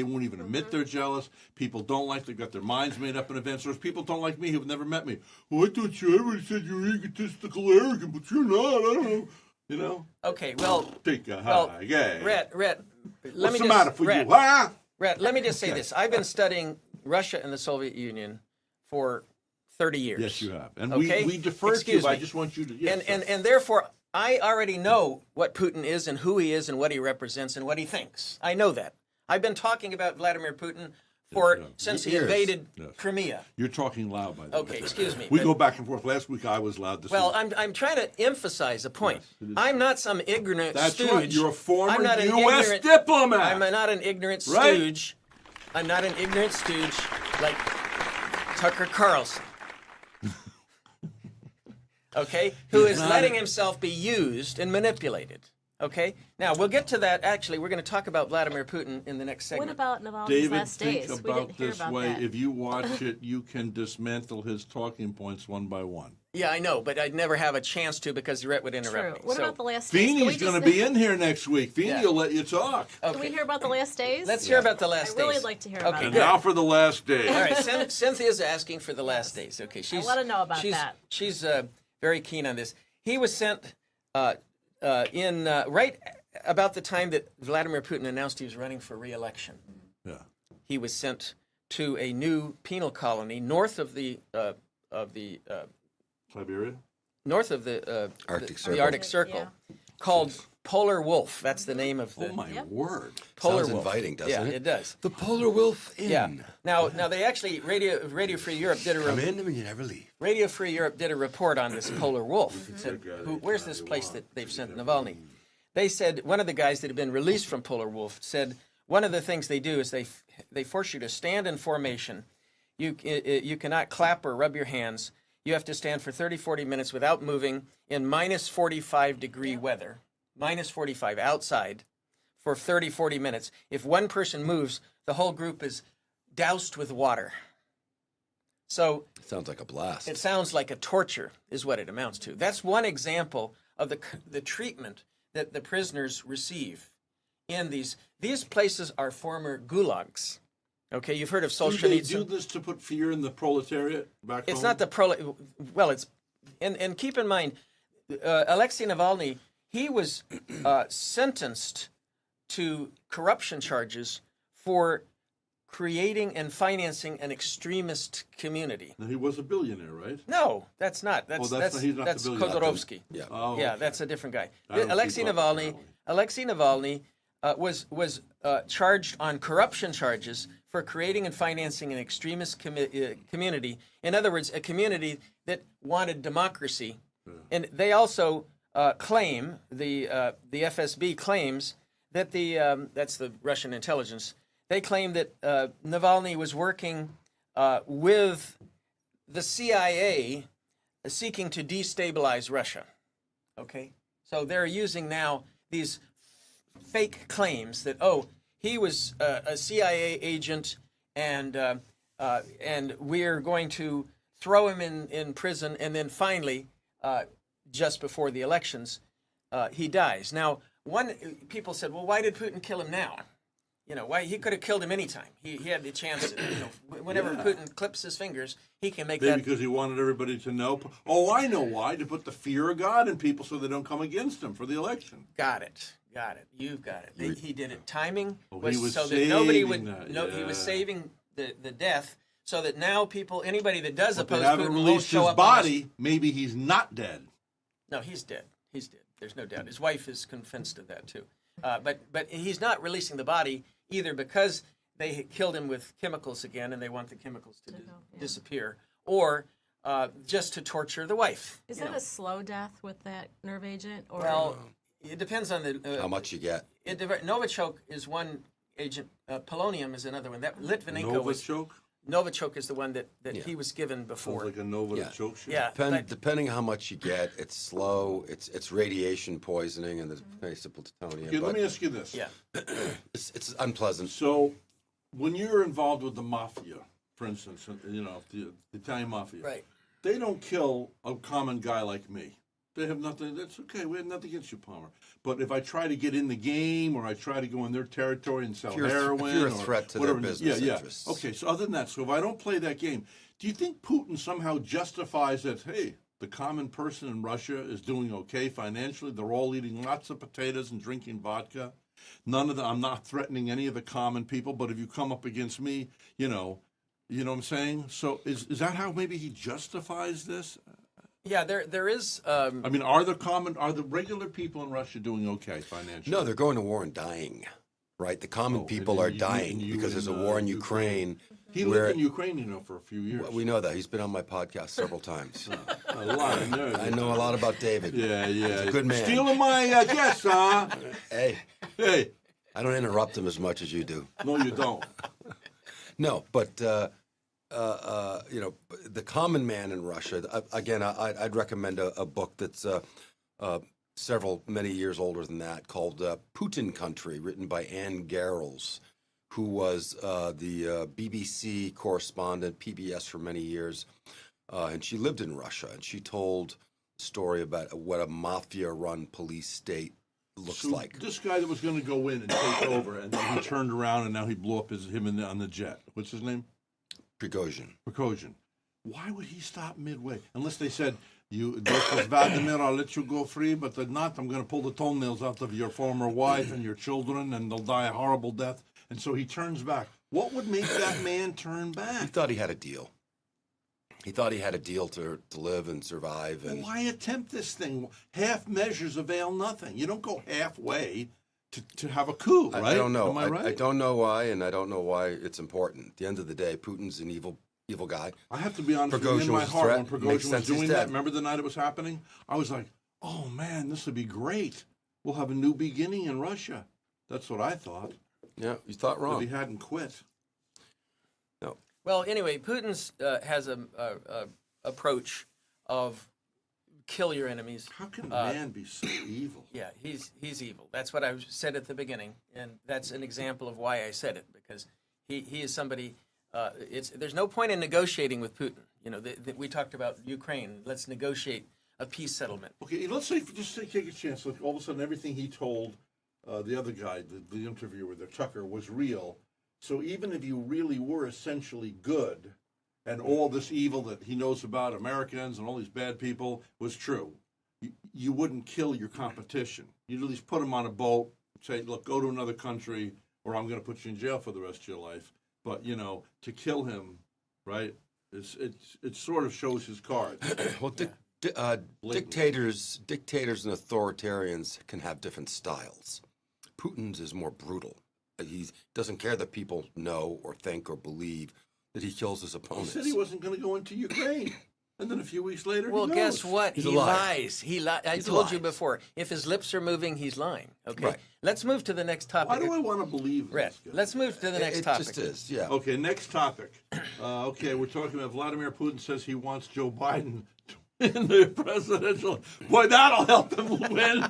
Speaker 2: won't even admit they're jealous. People don't like, they've got their minds made up in advance. There's people don't like me who've never met me. Oh, I thought everybody said you're egotistical, arrogant, but you're not. I don't know. You know?
Speaker 4: Okay, well,
Speaker 2: Take a
Speaker 4: well,
Speaker 2: high. Yeah.
Speaker 4: Rhett, let
Speaker 2: What's
Speaker 4: me
Speaker 2: the
Speaker 4: just,
Speaker 2: matter for
Speaker 4: Rhett,
Speaker 2: you? Huh?
Speaker 4: Rhett, let me just say this. I've been studying Russia and the Soviet Union for 30 years.
Speaker 2: Yes, you have. And
Speaker 4: Okay?
Speaker 2: we defer to you.
Speaker 4: Excuse
Speaker 2: But I
Speaker 4: me.
Speaker 2: just want you to. Yes,
Speaker 4: And therefore, I already know what Putin is and who he is and what he represents and what he thinks. I know that. I've been talking about Vladimir Putin since he
Speaker 3: Years.
Speaker 4: invaded
Speaker 2: Yes.
Speaker 4: Crimea.
Speaker 2: You're talking loud, by the way.
Speaker 4: Okay, excuse me.
Speaker 2: We
Speaker 4: but-
Speaker 2: go back and forth. Last week I was loud. This
Speaker 4: Well,
Speaker 2: week.
Speaker 4: I'm trying to emphasize a point.
Speaker 2: Yes, it is.
Speaker 4: I'm not some ignorant
Speaker 2: That's
Speaker 4: stooge.
Speaker 2: right. You're a former
Speaker 4: I'm not an
Speaker 2: U.S.
Speaker 4: ignorant-
Speaker 2: diplomat.
Speaker 4: I'm not an ignorant
Speaker 2: Right?
Speaker 4: stooge. I'm not an ignorant stooge like Tucker Carlson. Okay? Who is
Speaker 2: not
Speaker 4: letting
Speaker 2: a-
Speaker 4: himself be used and manipulated. Okay? Now, we'll get to that. Actually, we're going to talk about Vladimir Putin in the next segment.
Speaker 5: What about Navalny's
Speaker 2: David,
Speaker 5: last
Speaker 2: think
Speaker 5: days? We
Speaker 2: about
Speaker 5: didn't hear
Speaker 2: this
Speaker 5: about
Speaker 2: way.
Speaker 5: that.
Speaker 2: If you watch it, you can dismantle his talking points one by one.
Speaker 4: Yeah, I know, but I'd never have a chance to because Rhett would interrupt
Speaker 5: True.
Speaker 4: me.
Speaker 5: What
Speaker 4: So,
Speaker 5: about the last days? Can we
Speaker 2: Feeney's going to
Speaker 5: just-
Speaker 2: be in here next week. Feeney
Speaker 4: Yeah.
Speaker 2: will let you talk.
Speaker 5: Can we hear about the last days?
Speaker 4: let's hear about the last
Speaker 5: I really
Speaker 4: days.
Speaker 5: would like to hear
Speaker 4: Okay,
Speaker 5: about
Speaker 2: And
Speaker 5: that.
Speaker 2: now for the last day.
Speaker 4: All right, Cynthia's asking for the last days. Okay, she's.
Speaker 5: wanna know about
Speaker 4: she's,
Speaker 5: that.
Speaker 4: She's very keen on this. He was sent in right about the time that Vladimir Putin announced he was running for re-election.
Speaker 2: Yeah.
Speaker 4: He was sent to a new penal colony north of the
Speaker 2: Siberia?
Speaker 4: north of the
Speaker 3: Arctic
Speaker 4: the
Speaker 3: Circle.
Speaker 4: Arctic Circle, called Polar Wolf. That's the name of the
Speaker 2: Oh, my
Speaker 5: Yep.
Speaker 2: word.
Speaker 4: Polar
Speaker 3: Sounds
Speaker 4: Wolf.
Speaker 3: inviting, doesn't
Speaker 4: yeah,
Speaker 3: it?
Speaker 4: it does.
Speaker 3: The Polar Wolf Inn.
Speaker 4: Yeah. Now they actually Radio Free Europe did a
Speaker 3: Come in and you never leave.
Speaker 4: Radio Free Europe did a report on this Polar Wolf. Said,
Speaker 2: take that
Speaker 4: where's this place that they've sent Navalny? They said one of the guys that had been released from Polar Wolf said one of the things they do is they force you to stand in formation. You cannot clap or rub your hands. You have to stand for 30, 40 minutes without moving in minus 45 degree weather, minus 45 outside for 30, 40 minutes. If one person moves, the whole group is doused with water. So
Speaker 3: Sounds like a blast.
Speaker 4: it sounds like a torture, is what it amounts to. That's one example of the treatment that the prisoners receive in these places are former gulags. Okay, you've heard of
Speaker 2: Do they do
Speaker 4: Solzhenitsyn.
Speaker 2: this to put fear in the proletariat back
Speaker 4: It's
Speaker 2: home?
Speaker 4: not the well, it's and keep in mind, Alexei Navalny, he was sentenced to corruption charges for creating and financing an extremist community.
Speaker 2: Now, he was a billionaire, right?
Speaker 4: No, that's not. That's
Speaker 2: he's not the billionaire.
Speaker 4: Khodorovsky.
Speaker 3: Yeah.
Speaker 2: Oh,
Speaker 4: Yeah,
Speaker 2: okay.
Speaker 4: that's a different guy.
Speaker 2: I don't
Speaker 4: Alexei
Speaker 2: keep up with
Speaker 4: Navalny.
Speaker 2: that one.
Speaker 4: Alexei Navalny was charged on corruption charges for creating and financing an extremist community. In other words, a community that wanted democracy, and they also claim the FSB claims that that's the Russian intelligence. They claim that Navalny was working with the CIA, seeking to destabilize Russia. Okay, so they're using now these fake claims that he was a CIA agent and we're going to throw him in prison, and then finally, just before the elections, he dies. Now, people said, well, why did Putin kill him now? Why he could have killed him anytime. He had the chance. Whenever Putin clips his fingers, he can make that.
Speaker 2: Because he wanted everybody to know. Oh, I know why. To put the fear of God in people so they don't come against him for the election.
Speaker 4: Got it. You've got it. He did it. Timing
Speaker 2: he was
Speaker 4: so that nobody would.
Speaker 2: that,
Speaker 4: He was saving the death so that now anybody that does
Speaker 2: But they
Speaker 4: oppose
Speaker 2: haven't
Speaker 4: Putin won't
Speaker 2: released
Speaker 4: show
Speaker 2: his
Speaker 4: up.
Speaker 2: body. Maybe he's not dead.
Speaker 4: No, he's dead. He's dead. There's no doubt. His wife is convinced of that too. But he's not releasing the body either because they killed him with chemicals again and they want the chemicals to disappear, or just to torture the wife.
Speaker 5: Is that a slow death with that nerve agent? Or
Speaker 4: Well, it depends on the
Speaker 3: How much you get?
Speaker 4: Novichok is one agent. Polonium is another one. That Litvinenko Novichok is the one that he was given before.
Speaker 2: Sounds like a Novichok.
Speaker 4: Yeah.
Speaker 3: Depending how much you get, it's slow. It's radiation poisoning, and there's very simple plutonium.
Speaker 2: Okay, let me ask you this.
Speaker 4: Yeah.
Speaker 3: It's unpleasant.
Speaker 2: So, when you're involved with the mafia, for instance, the Italian mafia,
Speaker 4: Right.
Speaker 2: they don't kill a common guy like me. They have nothing. That's okay. We have nothing against you, Palmer. But if I try to get in the game, or I try to go in their territory and sell heroin,
Speaker 3: if you're a
Speaker 2: or
Speaker 3: threat to
Speaker 2: whatever,
Speaker 3: their business
Speaker 2: yeah.
Speaker 3: interests.
Speaker 2: Okay. So other than that, so if I don't play that game, do you think Putin somehow justifies that? Hey, the common person in Russia is doing okay financially. They're all eating lots of potatoes and drinking vodka. None of them. I'm not threatening any of the common people. But if you come up against me, you know what I'm saying. So is that how maybe he justifies this?
Speaker 4: Yeah, there is.
Speaker 2: I mean, are the regular people in Russia doing okay financially?
Speaker 3: No, they're going to war and dying, right? The common people are dying because there's a war in Ukraine.
Speaker 2: He lived in Ukraine, for a few years.
Speaker 3: We know that. He's been on my podcast several times.
Speaker 2: A lot.
Speaker 3: I know a lot about David.
Speaker 2: Yeah.
Speaker 3: He's a good man.
Speaker 2: Stealing my guests, huh?
Speaker 3: Hey,
Speaker 2: Hey.
Speaker 3: I don't interrupt him as much as you do.
Speaker 2: No, you don't.
Speaker 3: No, but the common man in Russia. Again, I'd recommend a book that's many years older than that, called Putin Country, written by Anne Garrels, who was the BBC correspondent, PBS for many years, and she lived in Russia, and she told a story about what a mafia-run police state looks like.
Speaker 2: This guy that was going to go in and take over, and then he turned around, and now he blew up on the jet. What's his name? Prigozhin. Why would he stop midway? Unless they said, this is Vladimir, I'll let you go free, but if not, I'm going to pull the toenails out of your former wife and your children, and they'll die a horrible death. And so he turns back. What would make that man turn back?
Speaker 3: He thought he had a deal. He thought he had a deal to live and survive. And
Speaker 2: why attempt this thing? Half measures avail nothing. You don't go halfway to have a coup, right?
Speaker 3: I don't know.
Speaker 2: Am I right?
Speaker 3: I don't know why, and I don't know why it's important. At the end of the day, Putin's an evil guy.
Speaker 2: I have to be honest with you, in my heart, when Prigozhin was doing that, remember the night it was happening? I was like, oh man, this would be great. We'll have a new beginning in Russia. That's what I thought.
Speaker 3: Yeah, you thought wrong.
Speaker 2: But he hadn't quit.
Speaker 3: No.
Speaker 4: Well, anyway, Putin's has a approach of kill your enemies.
Speaker 2: How can man be so evil?
Speaker 4: Yeah, he's evil. That's what I said at the beginning, and that's an example of why I said it, because he is somebody. There's no point in negotiating with Putin. We talked about Ukraine. Let's negotiate a peace settlement.
Speaker 2: Okay, let's say take a chance. Like all of a sudden, everything he told the other guy, the interviewer, the Tucker, was real. So even if you really were essentially good, and all this evil that he knows about Americans and all these bad people was true, you wouldn't kill your competition. You'd at least put him on a boat, say, look, go to another country, or I'm going to put you in jail for the rest of your life. But, to kill him, right, it sort of shows his cards.
Speaker 3: Well, dictators and authoritarians can have different styles. Putin's is more brutal. He doesn't care that people know or think or believe that he kills his
Speaker 2: He
Speaker 3: opponents.
Speaker 2: said he wasn't going to go into Ukraine. And then a few weeks later,
Speaker 4: Well,
Speaker 2: he knows.
Speaker 4: guess what?
Speaker 3: He's
Speaker 4: He
Speaker 3: a liar.
Speaker 4: lies. I
Speaker 3: He's a
Speaker 4: told you
Speaker 3: liar.
Speaker 4: before. If his lips are moving, he's lying. Okay.
Speaker 3: Right.
Speaker 4: Let's move to the next topic.
Speaker 2: Why do I want to believe
Speaker 4: Rhett,
Speaker 2: this guy?
Speaker 4: let's move to the next
Speaker 3: It
Speaker 4: topic.
Speaker 3: just is, yeah.
Speaker 2: Okay, next topic. Okay, we're talking about Vladimir Putin says he wants Joe Biden to win the presidential. Boy, that'll help him win.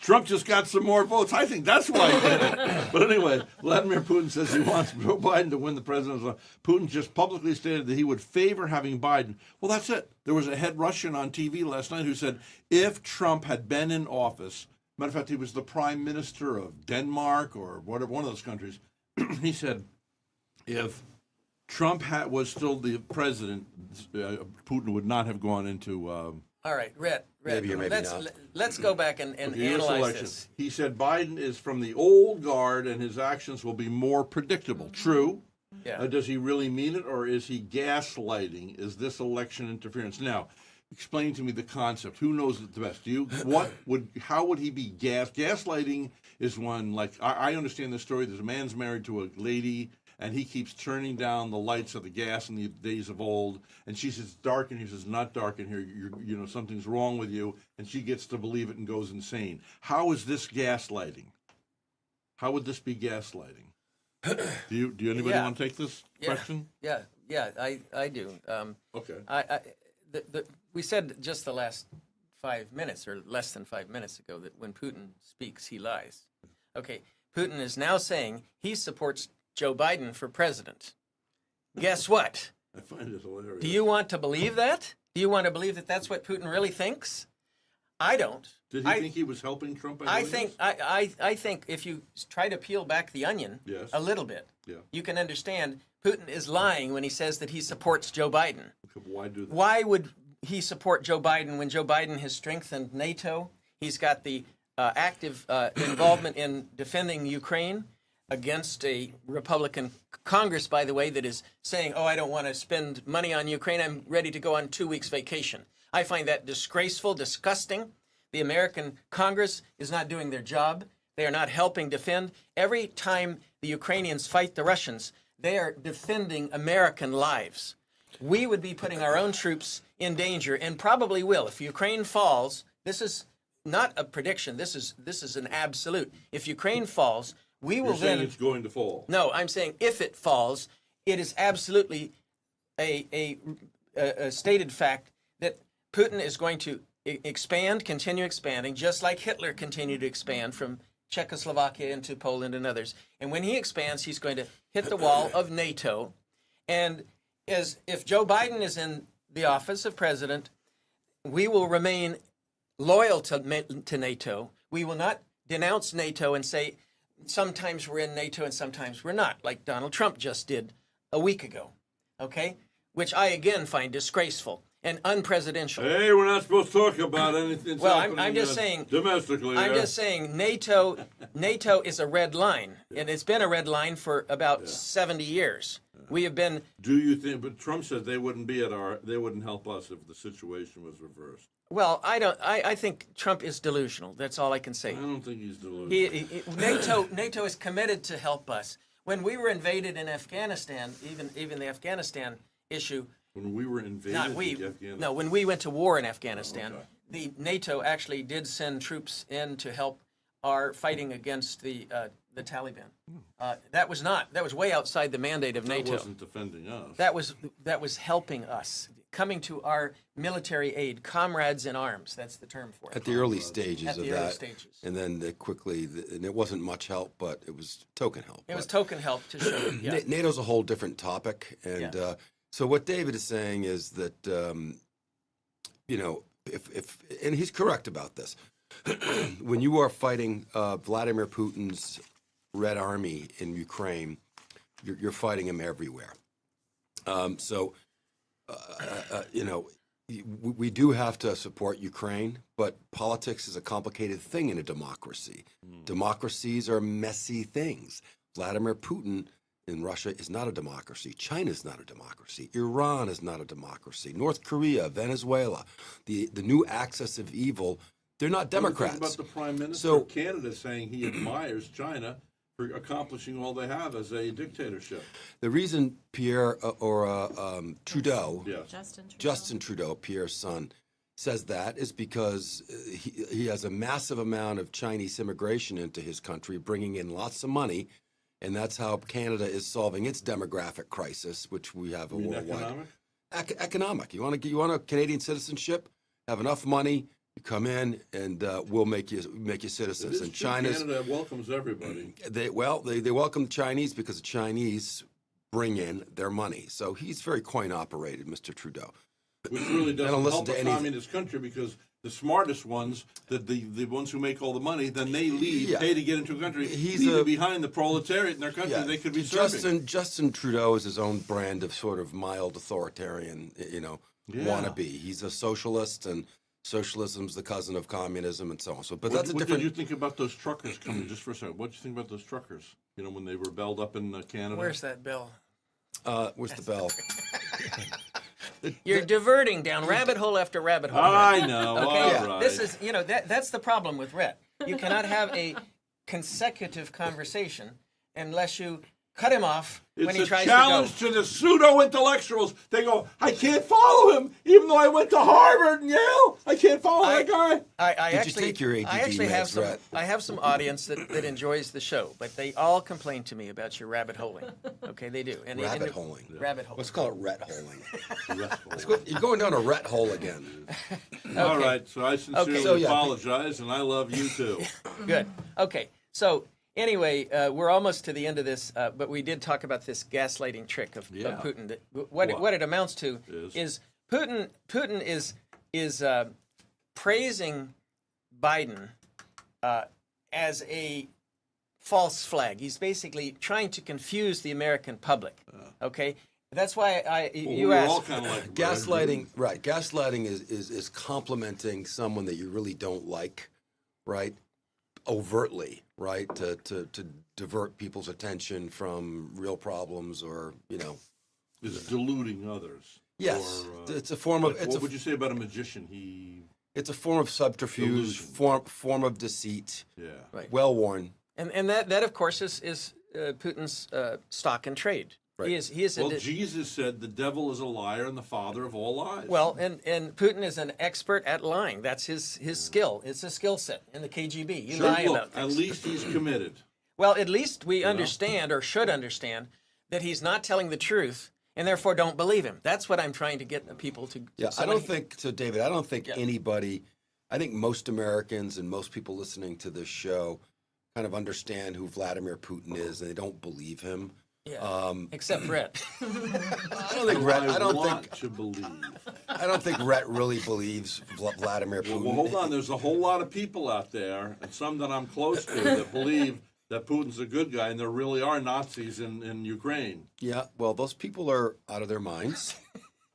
Speaker 2: Trump just got some more votes. I think that's why he did it. But anyway, Vladimir Putin says he wants Joe Biden to win the presidential. Putin just publicly stated that he would favor having Biden. Well, that's it. There was a head Russian on TV last night who said if Trump had been in office, matter of fact, he was the prime minister of Denmark or whatever, one of those countries. He said if Trump was still the president, Putin would not have gone into
Speaker 4: All right, Rhett,
Speaker 3: Maybe or maybe
Speaker 4: let's,
Speaker 3: not.
Speaker 4: Let's go back and
Speaker 2: US
Speaker 4: analyze
Speaker 2: election.
Speaker 4: this.
Speaker 2: He said Biden is from the old guard and his actions will be more predictable. True.
Speaker 4: Yeah.
Speaker 2: Does he really mean it, or is he gaslighting? Is this election interference? Now, explain to me the concept. Who knows it the best? Do you? How would he be gaslighting? Is when, like, I understand the story. There's a man's married to a lady, and he keeps turning down the lights of the gas in the days of old. And she says, "It's dark in here." He says, "Not dark in here. Something's wrong with you." And she gets to believe it and goes insane. How is this gaslighting? How would this be gaslighting? Do anybody
Speaker 4: Yeah.
Speaker 2: want to take this question?
Speaker 4: Yeah, I do.
Speaker 2: Okay.
Speaker 4: We said just the last 5 minutes, or less than 5 minutes ago, that when Putin speaks, he lies. Okay, Putin is now saying he supports Joe Biden for president. Guess what?
Speaker 2: I find it hilarious.
Speaker 4: Do you want to believe that? Do you want to believe that that's what Putin really thinks? I don't.
Speaker 2: Did he think he was helping Trump?
Speaker 4: I think I think if you try to peel back the onion
Speaker 2: Yes.
Speaker 4: a little bit,
Speaker 2: Yeah.
Speaker 4: you can understand Putin is lying when he says that he supports Joe Biden.
Speaker 2: Why do that?
Speaker 4: Why would he support Joe Biden when Joe Biden has strengthened NATO? He's got the active involvement in defending Ukraine against a Republican Congress, by the way, that is saying, "Oh, I don't want to spend money on Ukraine. I'm ready to go on 2 weeks vacation." I find that disgraceful, disgusting. The American Congress is not doing their job. They are not helping defend. Every time the Ukrainians fight the Russians, they are defending American lives. We would be putting our own troops in danger, and probably will. If Ukraine falls, this is not a prediction. This is an absolute. If Ukraine falls, we will
Speaker 2: You're saying
Speaker 4: then.
Speaker 2: it's going to fall.
Speaker 4: No, I'm saying if it falls, it is absolutely a stated fact that Putin is going to continue expanding, just like Hitler continued to expand from Czechoslovakia into Poland and others. And when he expands, he's going to hit the wall of NATO. And if Joe Biden is in the office of president, we will remain loyal to NATO. We will not denounce NATO and say, sometimes we're in NATO and sometimes we're not, like Donald Trump just did a week ago, okay? Which I, again, find disgraceful and unpresidential.
Speaker 2: Hey, we're not supposed to talk about anything.
Speaker 4: Well, I'm just saying.
Speaker 2: domestically.
Speaker 4: I'm just saying NATO is a red line, and it's been a red line for about 70 years. We have been.
Speaker 2: Do you think? But Trump said they wouldn't help us if the situation was reversed.
Speaker 4: Well, I don't. I think Trump is delusional. That's all I can say.
Speaker 2: I don't think he's delusional.
Speaker 4: NATO is committed to help us. When we were invaded in Afghanistan, even the Afghanistan issue.
Speaker 2: When we were invaded,
Speaker 4: Not we.
Speaker 2: Afghanistan.
Speaker 4: No, when we went to war in Afghanistan, the NATO actually did send troops in to help our fighting against the Taliban. That was way outside the mandate of NATO.
Speaker 2: That wasn't defending us.
Speaker 4: That was helping us, coming to our military aid, comrades in arms. That's the term for it.
Speaker 3: At the early stages
Speaker 4: At
Speaker 3: of
Speaker 4: the
Speaker 3: that.
Speaker 4: early stages.
Speaker 3: And then and it wasn't much help, but it was token help.
Speaker 4: It was token help to show. Yeah.
Speaker 3: NATO's a whole different topic. And so what David is saying is that, if and he's correct about this, when you are fighting Vladimir Putin's Red Army in Ukraine, you're fighting him everywhere. We do have to support Ukraine, but politics is a complicated thing in a democracy. Democracies are messy things. Vladimir Putin in Russia is not a democracy. China is not a democracy. Iran is not a democracy. North Korea, Venezuela, the new axis of evil, they're not Democrats.
Speaker 2: What about the Prime Minister
Speaker 3: So-
Speaker 2: of Canada saying he admires China for accomplishing all they have as a dictatorship.
Speaker 3: The reason Pierre Trudeau,
Speaker 2: Yes.
Speaker 3: Justin Trudeau, Pierre's son, says that is because he has a massive amount of Chinese immigration into his country, bringing in lots of money, and that's how Canada is solving its demographic crisis, which we have a
Speaker 2: You mean
Speaker 3: worldwide.
Speaker 2: economic?
Speaker 3: Economic. You want a Canadian citizenship? Have enough money. You come in, and we'll make you
Speaker 2: It
Speaker 3: citizens.
Speaker 2: is
Speaker 3: And
Speaker 2: true. Canada welcomes everybody.
Speaker 3: they welcome the Chinese because the Chinese bring in their money. So he's very coin operated, Mr. Trudeau.
Speaker 2: Which really
Speaker 3: don't
Speaker 2: doesn't
Speaker 3: listen
Speaker 2: help
Speaker 3: to
Speaker 2: a
Speaker 3: anything.
Speaker 2: communist country, because the smartest ones, the ones who make all the money, then they leave,
Speaker 3: Yeah.
Speaker 2: pay to get into a country,
Speaker 3: He's
Speaker 2: leave
Speaker 3: a-
Speaker 2: behind the proletariat in their country they could be serving.
Speaker 3: Justin Trudeau is his own brand of sort of mild authoritarian,
Speaker 2: Yeah.
Speaker 3: wannabe. He's a socialist, and socialism's the cousin of communism, and so on. So, but that's a
Speaker 2: What
Speaker 3: different.
Speaker 2: did you think about those truckers coming, just for a second? What did you think about those truckers, when they rebelled up in Canada?
Speaker 4: Where's that bill?
Speaker 3: Where's the bell?
Speaker 4: You're diverting down rabbit hole after rabbit hole.
Speaker 2: I know,
Speaker 4: Okay,
Speaker 2: all right.
Speaker 4: this is that's the problem with Rhett. You cannot have a consecutive conversation unless you cut him off when he
Speaker 2: It's a
Speaker 4: tries
Speaker 2: challenge
Speaker 4: to go.
Speaker 2: to the pseudo-intellectuals. They go, I can't follow him, even though I went to Harvard and Yale. I can't follow that guy.
Speaker 4: I
Speaker 3: Did you
Speaker 4: actually,
Speaker 3: take your ADD
Speaker 4: I actually have
Speaker 3: meds,
Speaker 4: some.
Speaker 3: Rhett?
Speaker 4: I have some audience that enjoys the show, but they all complain to me about your rabbit holing. Okay, they do. And
Speaker 3: Rabbit holing.
Speaker 4: Rabbit holing.
Speaker 3: Let's call it ret holing.
Speaker 2: Restful.
Speaker 3: You're going down a ret hole again.
Speaker 2: All right, so I sincerely
Speaker 3: So, yeah.
Speaker 2: apologize, and I love you too.
Speaker 4: Good. Okay. So anyway, we're almost to the end of this, but we did talk about this gaslighting trick of Putin. That what it amounts to is Putin is praising Biden as a false flag. He's basically trying to confuse the American public. Okay. That's why you
Speaker 2: We're
Speaker 4: asked.
Speaker 2: all kind of like
Speaker 3: Gaslighting, right? Gaslighting is complimenting someone that you really don't like, right? Overtly, right? To divert people's attention from real problems, or
Speaker 2: It's deluding others.
Speaker 3: yes,
Speaker 2: Or,
Speaker 3: it's a form of
Speaker 2: what would you say about a magician?
Speaker 3: it's a form of subterfuge,
Speaker 2: Delusion.
Speaker 3: form of deceit.
Speaker 2: Yeah.
Speaker 4: Right.
Speaker 3: Well worn.
Speaker 4: And that of course is Putin's stock and trade.
Speaker 3: Right.
Speaker 4: He is
Speaker 2: Well, Jesus said the devil is a liar and the father of all lies.
Speaker 4: Well, and Putin is an expert at lying. That's his skill. It's a skill set in the KGB. You lie
Speaker 2: look,
Speaker 4: about
Speaker 2: at
Speaker 4: things.
Speaker 2: least he's committed.
Speaker 4: Well, at least we understand, or should understand, that he's not telling the truth, and therefore don't believe him. That's what I'm trying to get the people to.
Speaker 3: Yeah,
Speaker 4: so
Speaker 3: I
Speaker 4: when
Speaker 3: don't think so, David. I don't think anybody. I think most Americans and most people listening to this show kind of understand who Vladimir Putin is, and they don't believe him.
Speaker 4: Yeah. Except Rhett.
Speaker 3: I don't think Rhett. I don't
Speaker 2: want
Speaker 3: think.
Speaker 2: to believe.
Speaker 3: I don't think Rhett really believes Vladimir Putin.
Speaker 2: Well, hold on. There's a whole lot of people out there, and some that I'm close to, that believe that Putin's a good guy, and there really are Nazis in Ukraine.
Speaker 3: Yeah, well, those people are out of their minds.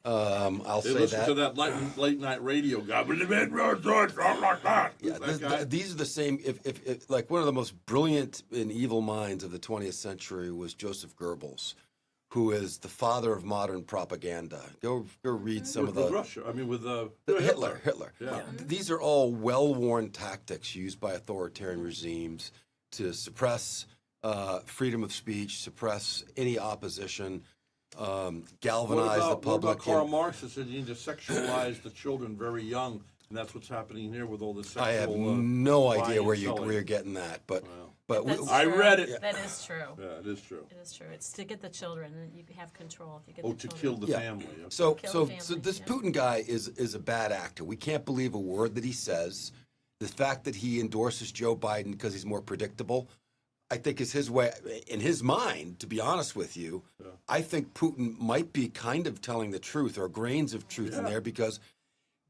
Speaker 3: I'll
Speaker 2: They
Speaker 3: say
Speaker 2: listen
Speaker 3: that.
Speaker 2: to that late night radio guy, but the man runs something like that.
Speaker 3: Yeah,
Speaker 2: That guy.
Speaker 3: these are the same. If like one of the most brilliant and evil minds of the 20th century was Joseph Goebbels, who is the father of modern propaganda. Go read some of
Speaker 2: with
Speaker 3: the
Speaker 2: Russia. I mean, with
Speaker 3: Hitler.
Speaker 2: Yeah.
Speaker 3: These are all well-worn tactics used by authoritarian regimes to suppress freedom of speech, suppress any opposition, galvanize the
Speaker 2: What
Speaker 3: public.
Speaker 2: about Karl Marx that said you need to sexualize the children very young, and that's what's happening here with all this sexual.
Speaker 3: I have no
Speaker 2: buying
Speaker 3: idea
Speaker 2: and
Speaker 3: where
Speaker 2: selling.
Speaker 3: you're getting that, but
Speaker 5: That's
Speaker 2: I
Speaker 5: true.
Speaker 2: read it.
Speaker 5: That is true.
Speaker 2: Yeah, it is true.
Speaker 5: It is true. It's to get the children, and you have control if you get
Speaker 2: Oh,
Speaker 5: the
Speaker 2: to
Speaker 5: children.
Speaker 2: kill the
Speaker 3: Yeah.
Speaker 2: family. Okay.
Speaker 3: So,
Speaker 5: Kill
Speaker 3: so,
Speaker 5: the
Speaker 3: so
Speaker 5: family,
Speaker 3: this
Speaker 5: yeah.
Speaker 3: Putin guy is a bad actor. We can't believe a word that he says. The fact that he endorses Joe Biden because he's more predictable, I think is his way. In his mind, to be honest with you, I think Putin might be kind of telling the truth, or grains of truth in there, because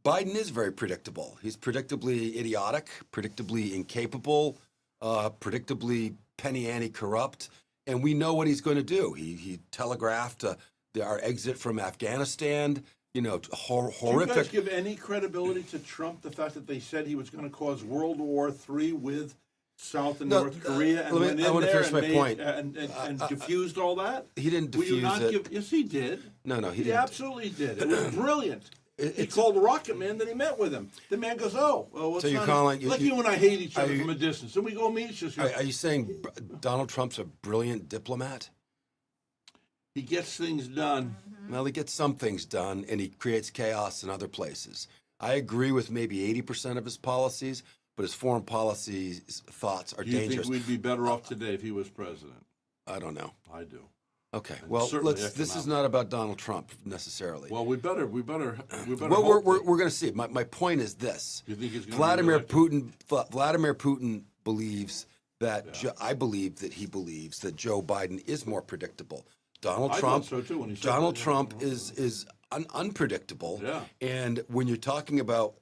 Speaker 3: Biden is very predictable. He's predictably idiotic, predictably incapable, predictably penny ante corrupt, and we know what he's going to do. He telegraphed our exit from Afghanistan.
Speaker 2: Do you
Speaker 3: Horrific.
Speaker 2: guys give any credibility to Trump? The fact that they said he was going to cause World War III with South and North Korea, and went
Speaker 3: I
Speaker 2: in
Speaker 3: want to
Speaker 2: there
Speaker 3: finish
Speaker 2: and
Speaker 3: my
Speaker 2: made,
Speaker 3: point.
Speaker 2: and diffused all that.
Speaker 3: He didn't
Speaker 2: Will you
Speaker 3: diffuse
Speaker 2: not
Speaker 3: it.
Speaker 2: give? Yes, he did.
Speaker 3: No, he
Speaker 2: He
Speaker 3: didn't.
Speaker 2: absolutely did. It was brilliant. He called the Rocket Man, then he met with him. The man goes, "Oh, well, what's
Speaker 3: So you're calling
Speaker 2: like you and I hate each other
Speaker 3: you-
Speaker 2: from a distance, and we go meet each other."
Speaker 3: Are you saying Donald Trump's a brilliant diplomat?
Speaker 2: He gets things done.
Speaker 3: Well, he gets some things done, and he creates chaos in other places. I agree with maybe 80% of his policies, but his foreign policy thoughts are
Speaker 2: Do you
Speaker 3: dangerous.
Speaker 2: think we'd be better off today if he was president?
Speaker 3: I don't know.
Speaker 2: I do.
Speaker 3: Okay,
Speaker 2: And
Speaker 3: well,
Speaker 2: certainly
Speaker 3: this is
Speaker 2: economic.
Speaker 3: not about Donald Trump necessarily.
Speaker 2: Well, we better.
Speaker 3: Well, we're going to see. My point is this:
Speaker 2: You think he's gonna be
Speaker 3: Vladimir
Speaker 2: reelected?
Speaker 3: Putin believes that I believe that he believes that Joe Biden is more predictable. Donald
Speaker 2: I
Speaker 3: Trump,
Speaker 2: thought so too when he said
Speaker 3: Donald
Speaker 2: that.
Speaker 3: Trump is unpredictable.
Speaker 2: Yeah.
Speaker 3: And when you're talking about,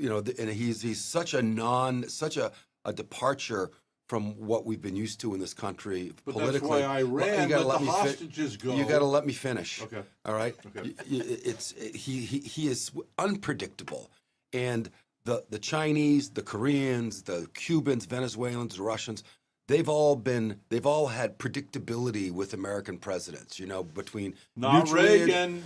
Speaker 3: and he's such a departure from what we've been used to in this country
Speaker 2: But
Speaker 3: politically.
Speaker 2: that's why Iran
Speaker 3: you gotta
Speaker 2: let
Speaker 3: let
Speaker 2: the
Speaker 3: me
Speaker 2: hostages go.
Speaker 3: You got to let me finish.
Speaker 2: Okay.
Speaker 3: All right.
Speaker 2: Okay.
Speaker 3: He is unpredictable, and the Chinese, the Koreans, the Cubans, Venezuelans, the Russians. They've all had predictability with American presidents. Between
Speaker 2: Not
Speaker 3: mutually-
Speaker 2: Reagan.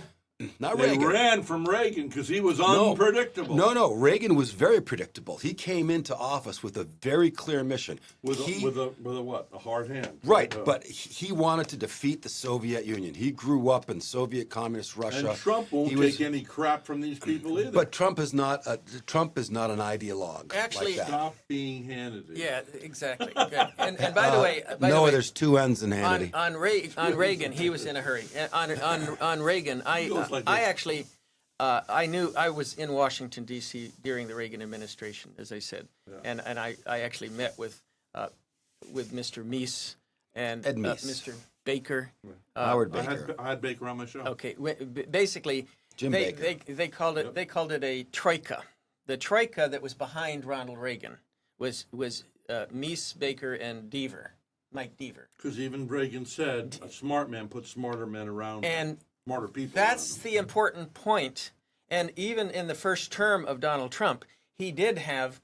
Speaker 3: Not
Speaker 2: They
Speaker 3: Reagan.
Speaker 2: ran from Reagan because he was
Speaker 3: No.
Speaker 2: unpredictable.
Speaker 3: No. Reagan was very predictable. He came into office with a very clear mission.
Speaker 2: With a what? A hard hand.
Speaker 3: Right, but he wanted to defeat the Soviet Union. He grew up in Soviet communist Russia.
Speaker 2: And Trump won't
Speaker 3: He
Speaker 2: take
Speaker 3: was-
Speaker 2: any crap from these people either.
Speaker 3: But Trump is not an ideologue.
Speaker 4: Actually-
Speaker 3: like that.
Speaker 2: Stop being Hannity.
Speaker 4: Yeah, exactly. Good. And by the way,
Speaker 3: There's two N's in Hannity.
Speaker 4: on Reagan, he was in a hurry. On Reagan,
Speaker 2: goes like
Speaker 4: I
Speaker 2: this.
Speaker 4: actually I was in Washington D.C. during the Reagan administration, as I said, and I actually met with Mr. Meese and
Speaker 3: Ed Meese.
Speaker 4: Mr. Baker.
Speaker 3: Howard
Speaker 2: I
Speaker 3: Baker.
Speaker 2: had Baker on my show.
Speaker 4: Okay, basically,
Speaker 3: Jim Baker.
Speaker 4: they called it a troika. The troika that was behind Ronald Reagan was Meese, Baker, and Mike Deaver.
Speaker 2: Because even Reagan said, a smart man puts smarter men around him.
Speaker 4: And
Speaker 2: Smarter people.
Speaker 4: that's
Speaker 2: around him.
Speaker 4: the important point. And even in the first term of Donald Trump, he did have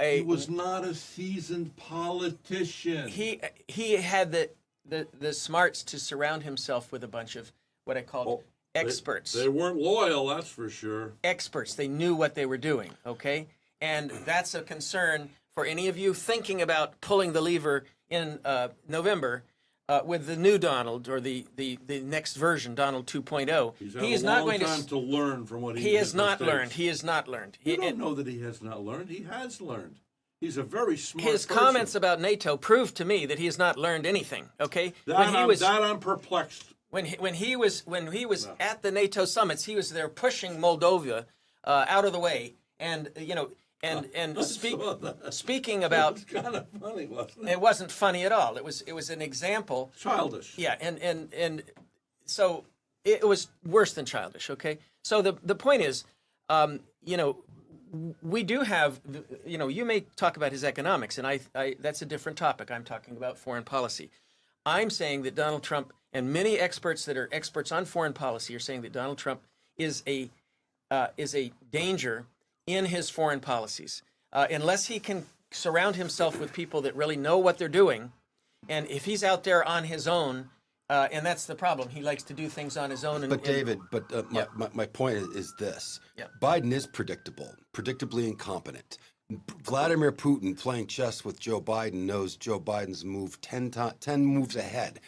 Speaker 2: He was not a seasoned politician.
Speaker 4: he had the smarts to surround himself with a bunch of what I call experts.
Speaker 2: They weren't loyal, that's for sure.
Speaker 4: Experts. They knew what they were doing, okay? And that's a concern for any of you thinking about pulling the lever in November with the new Donald or the next version, Donald 2.0.
Speaker 2: He's had
Speaker 4: He
Speaker 2: a
Speaker 4: is not
Speaker 2: long
Speaker 4: going
Speaker 2: time to learn from what
Speaker 4: He has
Speaker 2: his
Speaker 4: not
Speaker 2: mistakes.
Speaker 4: learned. He has not learned.
Speaker 2: You don't know that he has not learned. He has learned. He's a very smart
Speaker 4: His
Speaker 2: person.
Speaker 4: comments about NATO prove to me that he has not learned anything. Okay,
Speaker 2: I'm perplexed.
Speaker 4: when he was at the NATO summits, he was there pushing Moldova out of the way, and speaking about
Speaker 2: It's kind of funny, wasn't it?
Speaker 4: it wasn't funny at all. It was an example.
Speaker 2: Childish.
Speaker 4: Yeah, and so it was worse than childish. Okay, so the point is, we do have, you may talk about his economics, and I that's a different topic. I'm talking about foreign policy. I'm saying that Donald Trump and many experts that are experts on foreign policy are saying that Donald Trump is a danger in his foreign policies unless he can surround himself with people that really know what they're doing. And if he's out there on his own, and that's the problem, he likes to do things on his own.
Speaker 3: But David, my point is this: Biden is predictably incompetent. Vladimir Putin playing chess with Joe Biden knows Joe Biden's move 10 moves ahead.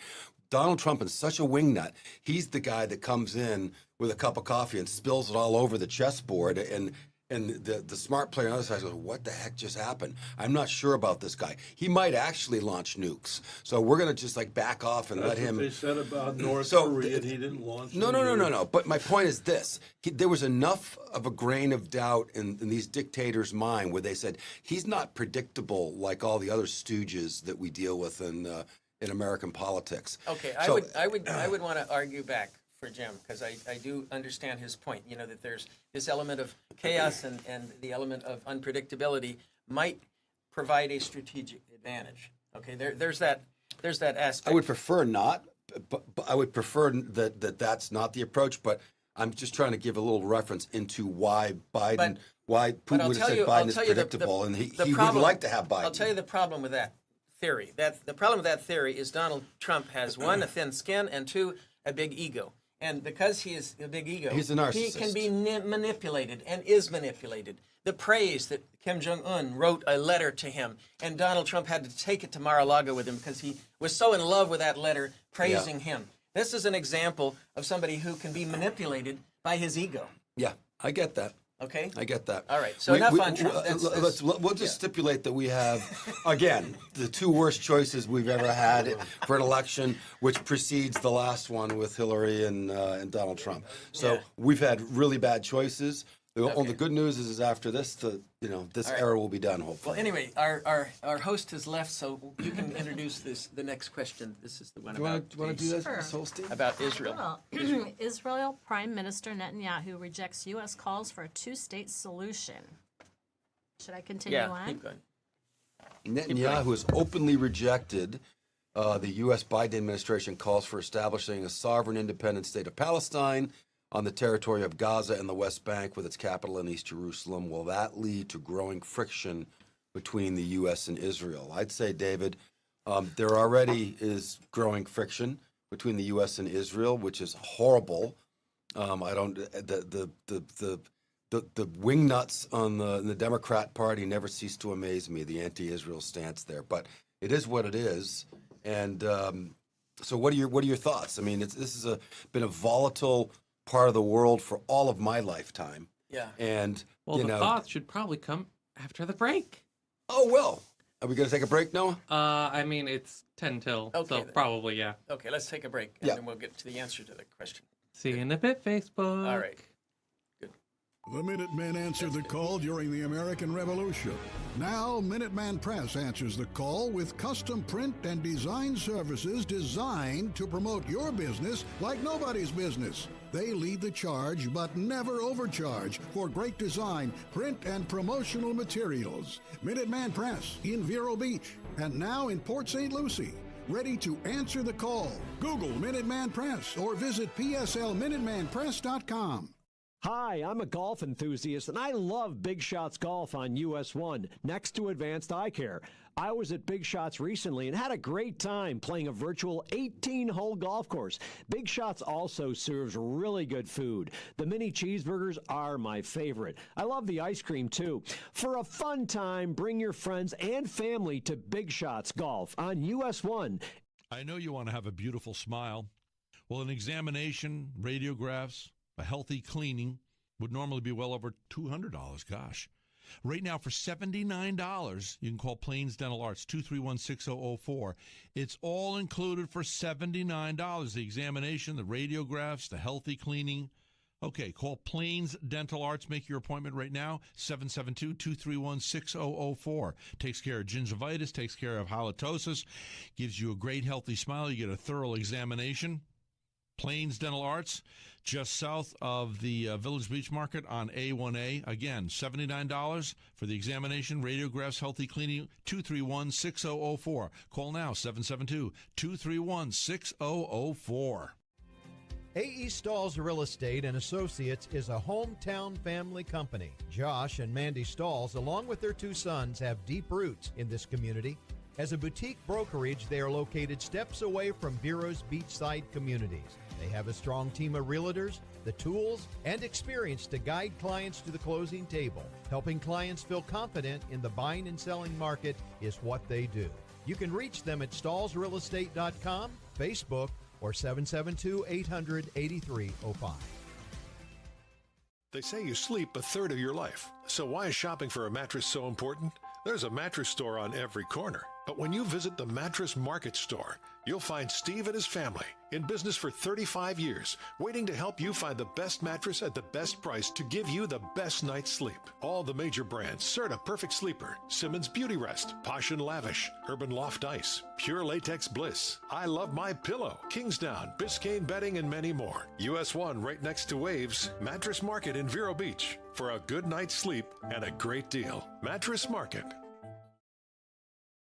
Speaker 3: Donald Trump is such a wingnut. He's the guy that comes in with a cup of coffee and spills it all over the chessboard, and the smart player on the other side goes, "What the heck just happened? I'm not sure about this guy. He might actually launch nukes. So we're going to just back off and
Speaker 2: That's
Speaker 3: let him."
Speaker 2: what they said about North
Speaker 3: So,
Speaker 2: Korea. He didn't launch.
Speaker 3: No. But my point is this: there was enough of a grain of doubt in these dictators' mind where they said he's not predictable like all the other stooges that we deal with in American politics.
Speaker 4: Okay,
Speaker 3: So-
Speaker 4: I would want to argue back for Jim because I do understand his point. That there's this element of chaos and the element of unpredictability might provide a strategic advantage. Okay, there's that aspect.
Speaker 3: I would prefer not, but I would prefer that's not the approach. But I'm just trying to give a little reference into why Putin would have said Biden is predictable, and he would like to have Biden.
Speaker 4: I'll tell you the problem with that theory. The problem with that theory is Donald Trump has one, a thin skin, and two, a big ego. And because he is a big ego,
Speaker 3: He's a narcissist.
Speaker 4: he can be manipulated and is manipulated. The praise that Kim Jong-un wrote a letter to him, and Donald Trump had to take it to Mar-a-Lago with him because he was so in love with that letter praising him. This is an example of somebody who can be manipulated by his ego.
Speaker 3: Yeah, I get that.
Speaker 4: Okay?
Speaker 3: I get that.
Speaker 4: All right, so enough on Trump.
Speaker 3: We'll just stipulate that we have, again, the two worst choices we've ever had for an election, which precedes the last one with Hillary and Donald Trump. So we've had really bad choices. The good news is after this, this era will be done, hopefully.
Speaker 4: Well, anyway, our host has left, so you can introduce the next question. This is the one about
Speaker 3: Do you want to do this,
Speaker 5: Sure.
Speaker 3: Ms. Holstein?
Speaker 4: about Israel.
Speaker 5: Well, Israel Prime Minister Netanyahu rejects U.S. calls for a two-state solution. Should I continue
Speaker 4: Yeah,
Speaker 5: on?
Speaker 4: keep going.
Speaker 3: Netanyahu has openly rejected the U.S. Biden administration calls for establishing a sovereign independent state of Palestine on the territory of Gaza and the West Bank with its capital in East Jerusalem. Will that lead to growing friction between the U.S. and Israel? I'd say, David, there already is growing friction between the U.S. and Israel, which is horrible. The wingnuts on the Democrat Party never cease to amaze me, the anti-Israel stance there. But it is what it is. And so what are your thoughts? I mean, this has been a volatile part of the world for all of my lifetime.
Speaker 4: Yeah.
Speaker 3: And,
Speaker 6: the thoughts should probably come after the break.
Speaker 3: Oh, well. Are we going to take a break, Noah?
Speaker 6: I mean, it's 10 till,
Speaker 4: Okay,
Speaker 6: so
Speaker 4: then.
Speaker 6: probably, yeah.
Speaker 4: Okay, let's take a break, and
Speaker 3: Yeah.
Speaker 4: then we'll get to the answer to the question.
Speaker 6: See you in a bit, Facebook.
Speaker 4: All right.
Speaker 7: The Minutemen answered the call during the American Revolution. Now, Minuteman Press answers the call with custom print and design services designed to promote your business like nobody's business. They lead the charge, but never overcharge for great design, print, and promotional materials. Minuteman Press in Vero Beach and now in Port St. Lucie. Ready to answer the call. Google Minuteman Press or visit pslminutemanpress.com.
Speaker 8: Hi, I'm a golf enthusiast, and I love Big Shots Golf on US 1, next to Advanced Eye Care. I was at Big Shots recently and had a great time playing a virtual 18-hole golf course. Big Shots also serves really good food. The mini cheeseburgers are my favorite. I love the ice cream, too. For a fun time, bring your friends and family to Big Shots Golf on US 1.
Speaker 9: I know you want to have a beautiful smile. Well, an examination, radiographs, a healthy cleaning would normally be well over $200. Gosh. Right now, for $79, you can call Plains Dental Arts, 231-6004. It's all included for $79. The examination, the radiographs, the healthy cleaning. Okay, call Plains Dental Arts. Make your appointment right now, 772-231-6004. Takes care of gingivitis, takes care of halitosis, gives you a great healthy smile. You get a thorough examination. Plains Dental Arts, just south of the Village Beach Market on A1A. Again, $79 for the examination, radiographs, healthy cleaning, 231-6004. Call now, 772-231-6004.
Speaker 10: A.E. Stalls Real Estate and Associates is a hometown family company. Josh and Mandy Stalls, along with their two sons, have deep roots in this community. As a boutique brokerage, they are located steps away from Vero's beachside communities. They have a strong team of realtors, the tools, and experience to guide clients to the closing table. Helping clients feel confident in the buying and selling market is what they do. You can reach them at stallsrealestate.com, Facebook, or 772-800-8305.
Speaker 11: They say you sleep a third of your life. So why is shopping for a mattress so important? There's a mattress store on every corner. But when you visit the Mattress Market store, you'll find Steve and his family, in business for 35 years, waiting to help you find the best mattress at the best price to give you the best night's sleep. All the major brands: Serta Perfect Sleeper, Simmons Beauty Rest, Posh and Lavish, Urban Loft Ice, Pure Latex Bliss, I Love My Pillow, Kingsdown, Biscayne Bedding, and many more. US 1 right next to Waves, Mattress Market in Vero Beach. For a good night's sleep and a great deal. Mattress Market.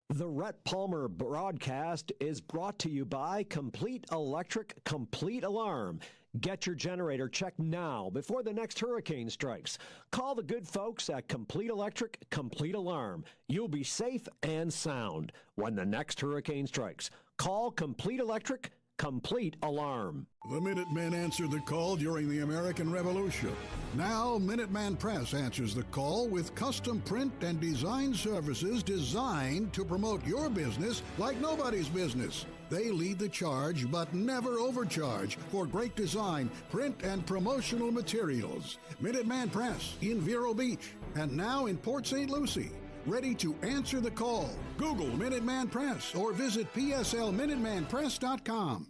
Speaker 8: The Rhett Palmer broadcast is brought to you by Complete Electric Complete Alarm. Get your generator checked now before the next hurricane strikes. Call the good folks at Complete Electric Complete Alarm. You'll be safe and sound when the next hurricane strikes. Call Complete Electric complete alarm.
Speaker 7: The Minutemen answered the call during the American Revolution. Now, Minuteman Press answers the call with custom print and design services designed to promote your business like nobody's business. They lead the charge, but never overcharge for great design, print, and promotional materials. Minuteman Press in Vero Beach and now in Port St. Lucie. Ready to answer the call. Google Minuteman Press or visit pslminutemanpress.com.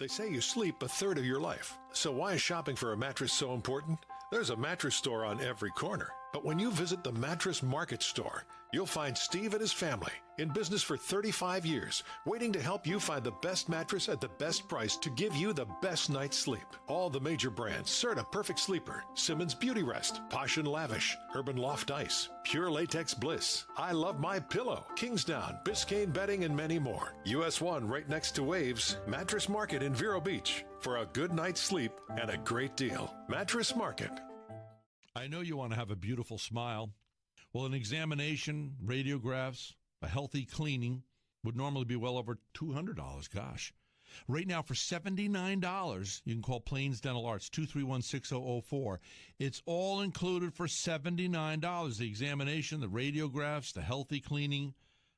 Speaker 11: They say you sleep a third of your life. So why is shopping for a mattress so important? There's a mattress store on every corner. But when you visit the Mattress Market Store, you'll find Steve and his family, in business for 35 years, waiting to help you find the best mattress at the best price to give you the best night's sleep. All the major brands: Serta Perfect Sleeper, Simmons Beauty Rest, Posh and Lavish, Urban Loft Ice, Pure Latex Bliss, I Love My Pillow, Kingsdown, Biscayne Bedding, and many more. US 1 right next to Waves, Mattress Market in Vero Beach, for a good night's sleep and a great deal. Mattress Market.
Speaker 9: I know you want to have a beautiful smile. Well, an examination, radiographs, a healthy cleaning would normally be well over $200. Gosh. Right now, for $79, you can call Plains Dental Arts, 231-6004. It's all included for $79. The examination, the radiographs, the healthy cleaning.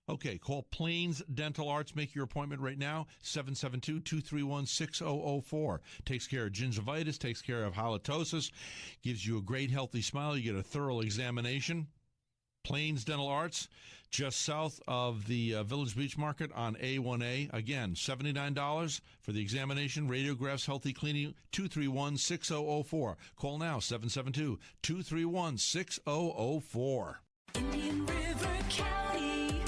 Speaker 9: Okay, call Plains Dental Arts. Make your appointment right now, 772-231-6004. Takes care of gingivitis, takes care of halitosis, gives you a great healthy smile. You get a thorough examination. Plains Dental Arts, just south of the Village Beach Market on A1A. Again, $79 for the examination, radiographs, healthy cleaning, 231-6004. Call now, 772-231-6004.
Speaker 12: Indian River County,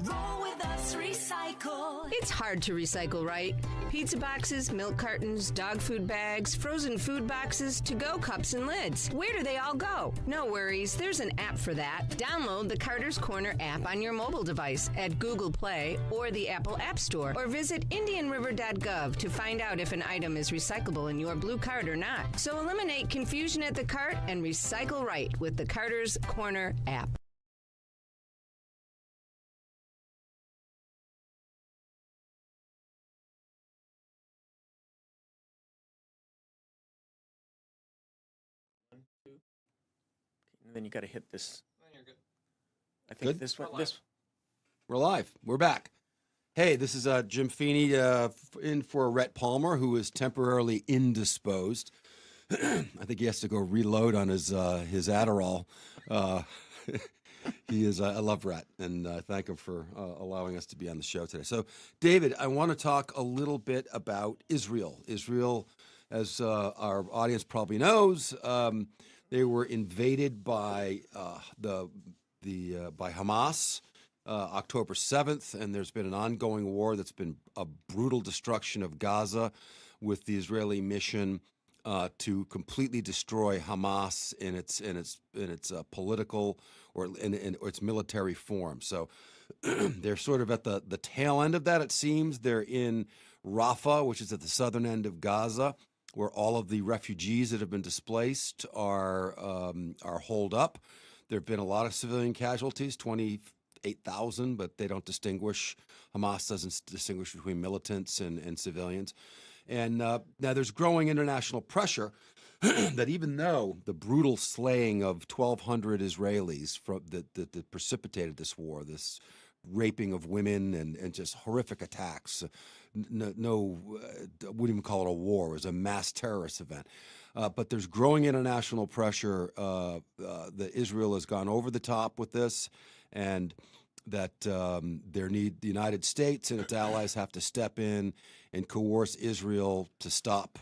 Speaker 12: roll with us, recycle.
Speaker 13: It's hard to recycle, right? Pizza boxes, milk cartons, dog food bags, frozen food boxes, to-go cups and lids. Where do they all go? No worries, there's an app for that. Download the Carter's Corner app on your mobile device at Google Play or the Apple App Store, or visit indianriver.gov to find out if an item is recyclable in your blue cart or not. So eliminate confusion at the cart and recycle right with the Carter's Corner app.
Speaker 4: And then you got to hit this.
Speaker 6: You're good.
Speaker 4: I think
Speaker 3: Good?
Speaker 4: this one.
Speaker 3: We're live. We're back. Hey, this is Jim Feeney in for Rhett Palmer, who is temporarily indisposed. I think he has to go reload on his Adderall. He is. I love Rhett, and thank him for allowing us to be on the show today. So, David, I want to talk a little bit about Israel. Israel, as our audience probably knows, they were invaded by by Hamas October 7th, and there's been an ongoing war that's been a brutal destruction of Gaza, with the Israeli mission to completely destroy Hamas in its political or in its military form. So they're sort of at the tail end of that. It seems they're in Rafah, which is at the southern end of Gaza, where all of the refugees that have been displaced are holed up. There have been a lot of civilian casualties, 28,000, but they don't distinguish. Hamas doesn't distinguish between militants and civilians. And now there's growing international pressure that even though the brutal slaying of 1,200 Israelis that precipitated this war, this raping of women and just horrific attacks, I wouldn't even call it a war. It was a mass terrorist event. But there's growing international pressure that Israel has gone over the top with this, and that the United States and its allies have to step in and coerce Israel to stop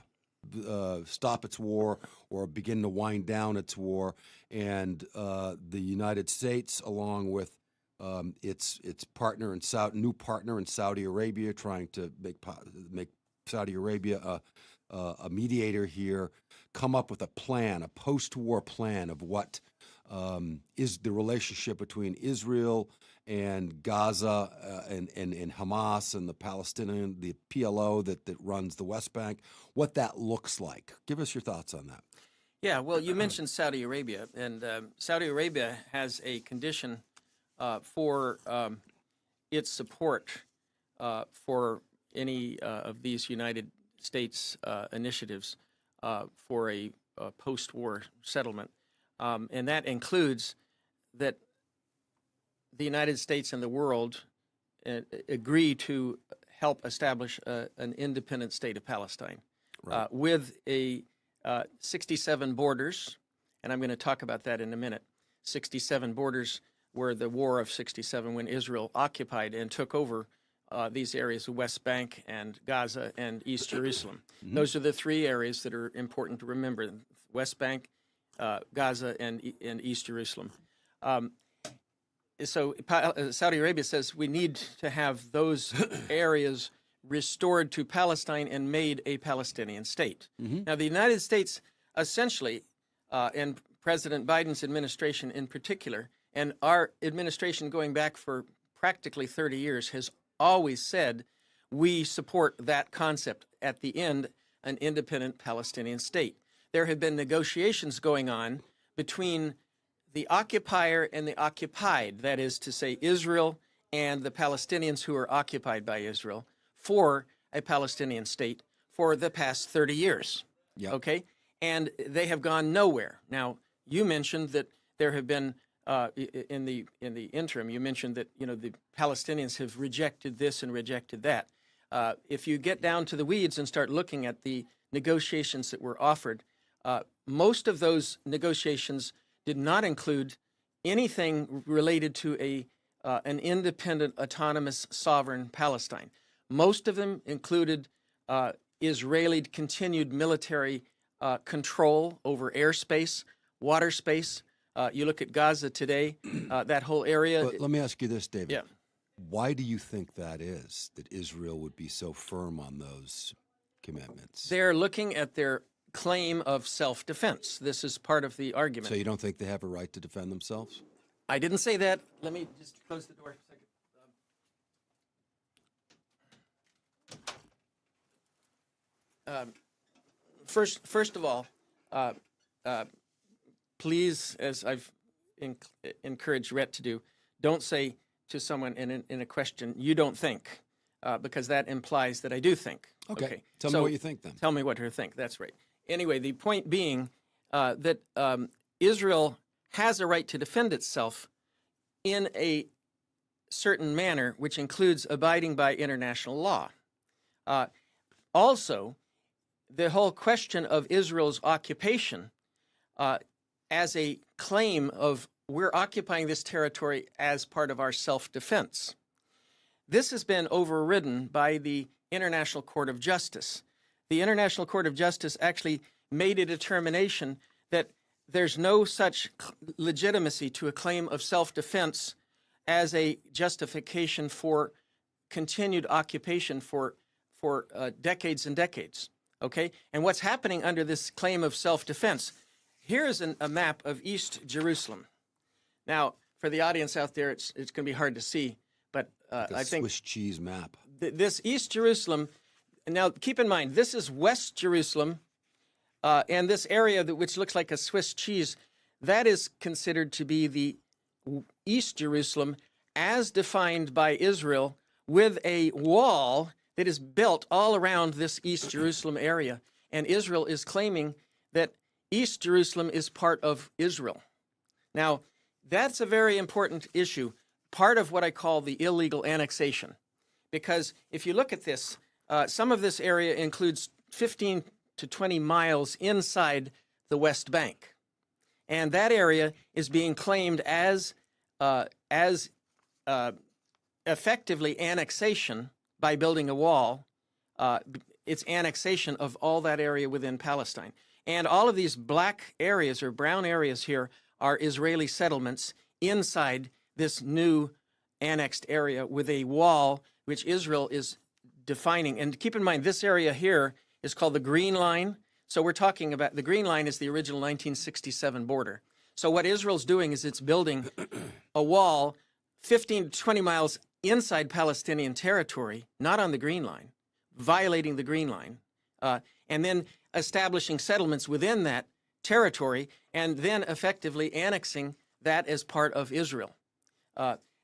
Speaker 3: its war or begin to wind down its war. And the United States, along with its new partner in Saudi Arabia, trying to make Saudi Arabia a mediator here, come up with a plan, a post-war plan of what is the relationship between Israel and Gaza and Hamas and the PLO that runs the West Bank, what that looks like. Give us your thoughts on that.
Speaker 4: Yeah, well, you mentioned Saudi Arabia, and Saudi Arabia has a condition for its support for any of these United States initiatives for a post-war settlement, and that includes that the United States and the world agree to help establish an independent state of Palestine with a 67 borders, and I'm going to talk about that in a minute. 67 borders were the War of 67 when Israel occupied and took over these areas, the West Bank and Gaza and East Jerusalem. Those are the three areas that are important to remember: West Bank, Gaza, and East Jerusalem. So Saudi Arabia says we need to have those areas restored to Palestine and made a Palestinian state. Now, the United States essentially, and President Biden's administration in particular, and our administration going back for practically 30 years, has always said we support that concept. At the end, an independent Palestinian state. There have been negotiations going on between the occupier and the occupied, that is to say Israel and the Palestinians who are occupied by Israel, for a Palestinian state for the past 30 years. Okay? And they have gone nowhere. Now, you mentioned that there have been, in the interim, you mentioned that, the Palestinians have rejected this and rejected that. If you get down to the weeds and start looking at the negotiations that were offered, most of those negotiations did not include anything related to an independent, autonomous, sovereign Palestine. Most of them included Israeli continued military control over airspace, water space. You look at Gaza today, that whole area.
Speaker 3: But let me ask you this, David.
Speaker 4: Yeah.
Speaker 3: Why do you think that is, that Israel would be so firm on those commitments?
Speaker 4: They're looking at their claim of self-defense. This is part of the argument.
Speaker 3: So you don't think they have a right to defend themselves?
Speaker 4: I didn't say that. Let me just close the door for a second. First of all, please, as I've encouraged Rhett to do, don't say to someone in a question, you don't think, because that implies that I do think.
Speaker 3: Okay. Tell me what you think then.
Speaker 4: Tell me what you think. That's right. Anyway, the point being that Israel has a right to defend itself in a certain manner, which includes abiding by international law. Also, the whole question of Israel's occupation as a claim of we're occupying this territory as part of our self-defense. This has been overridden by the International Court of Justice. The International Court of Justice actually made a determination that there's no such legitimacy to a claim of self-defense as a justification for continued occupation for decades and decades. Okay? And what's happening under this claim of self-defense? Here's a map of East Jerusalem. Now, for the audience out there, it's going to be hard to see, but I think
Speaker 3: Swiss cheese map.
Speaker 4: This East Jerusalem. Now, keep in mind, this is West Jerusalem, and this area which looks like a Swiss cheese, that is considered to be the East Jerusalem as defined by Israel, with a wall that is built all around this East Jerusalem area. And Israel is claiming that East Jerusalem is part of Israel. Now, that's a very important issue, part of what I call the illegal annexation. Because if you look at this, some of this area includes 15 to 20 miles inside the West Bank. And that area is being claimed as effectively annexation by building a wall. It's annexation of all that area within Palestine. And all of these black areas or brown areas here are Israeli settlements inside this new annexed area with a wall which Israel is defining. And keep in mind, this area here is called the Green Line. So we're talking about the Green Line is the original 1967 border. So what Israel's doing is it's building a wall 15 to 20 miles inside Palestinian territory, not on the Green Line, violating the Green Line, and then establishing settlements within that territory, and then effectively annexing that as part of Israel.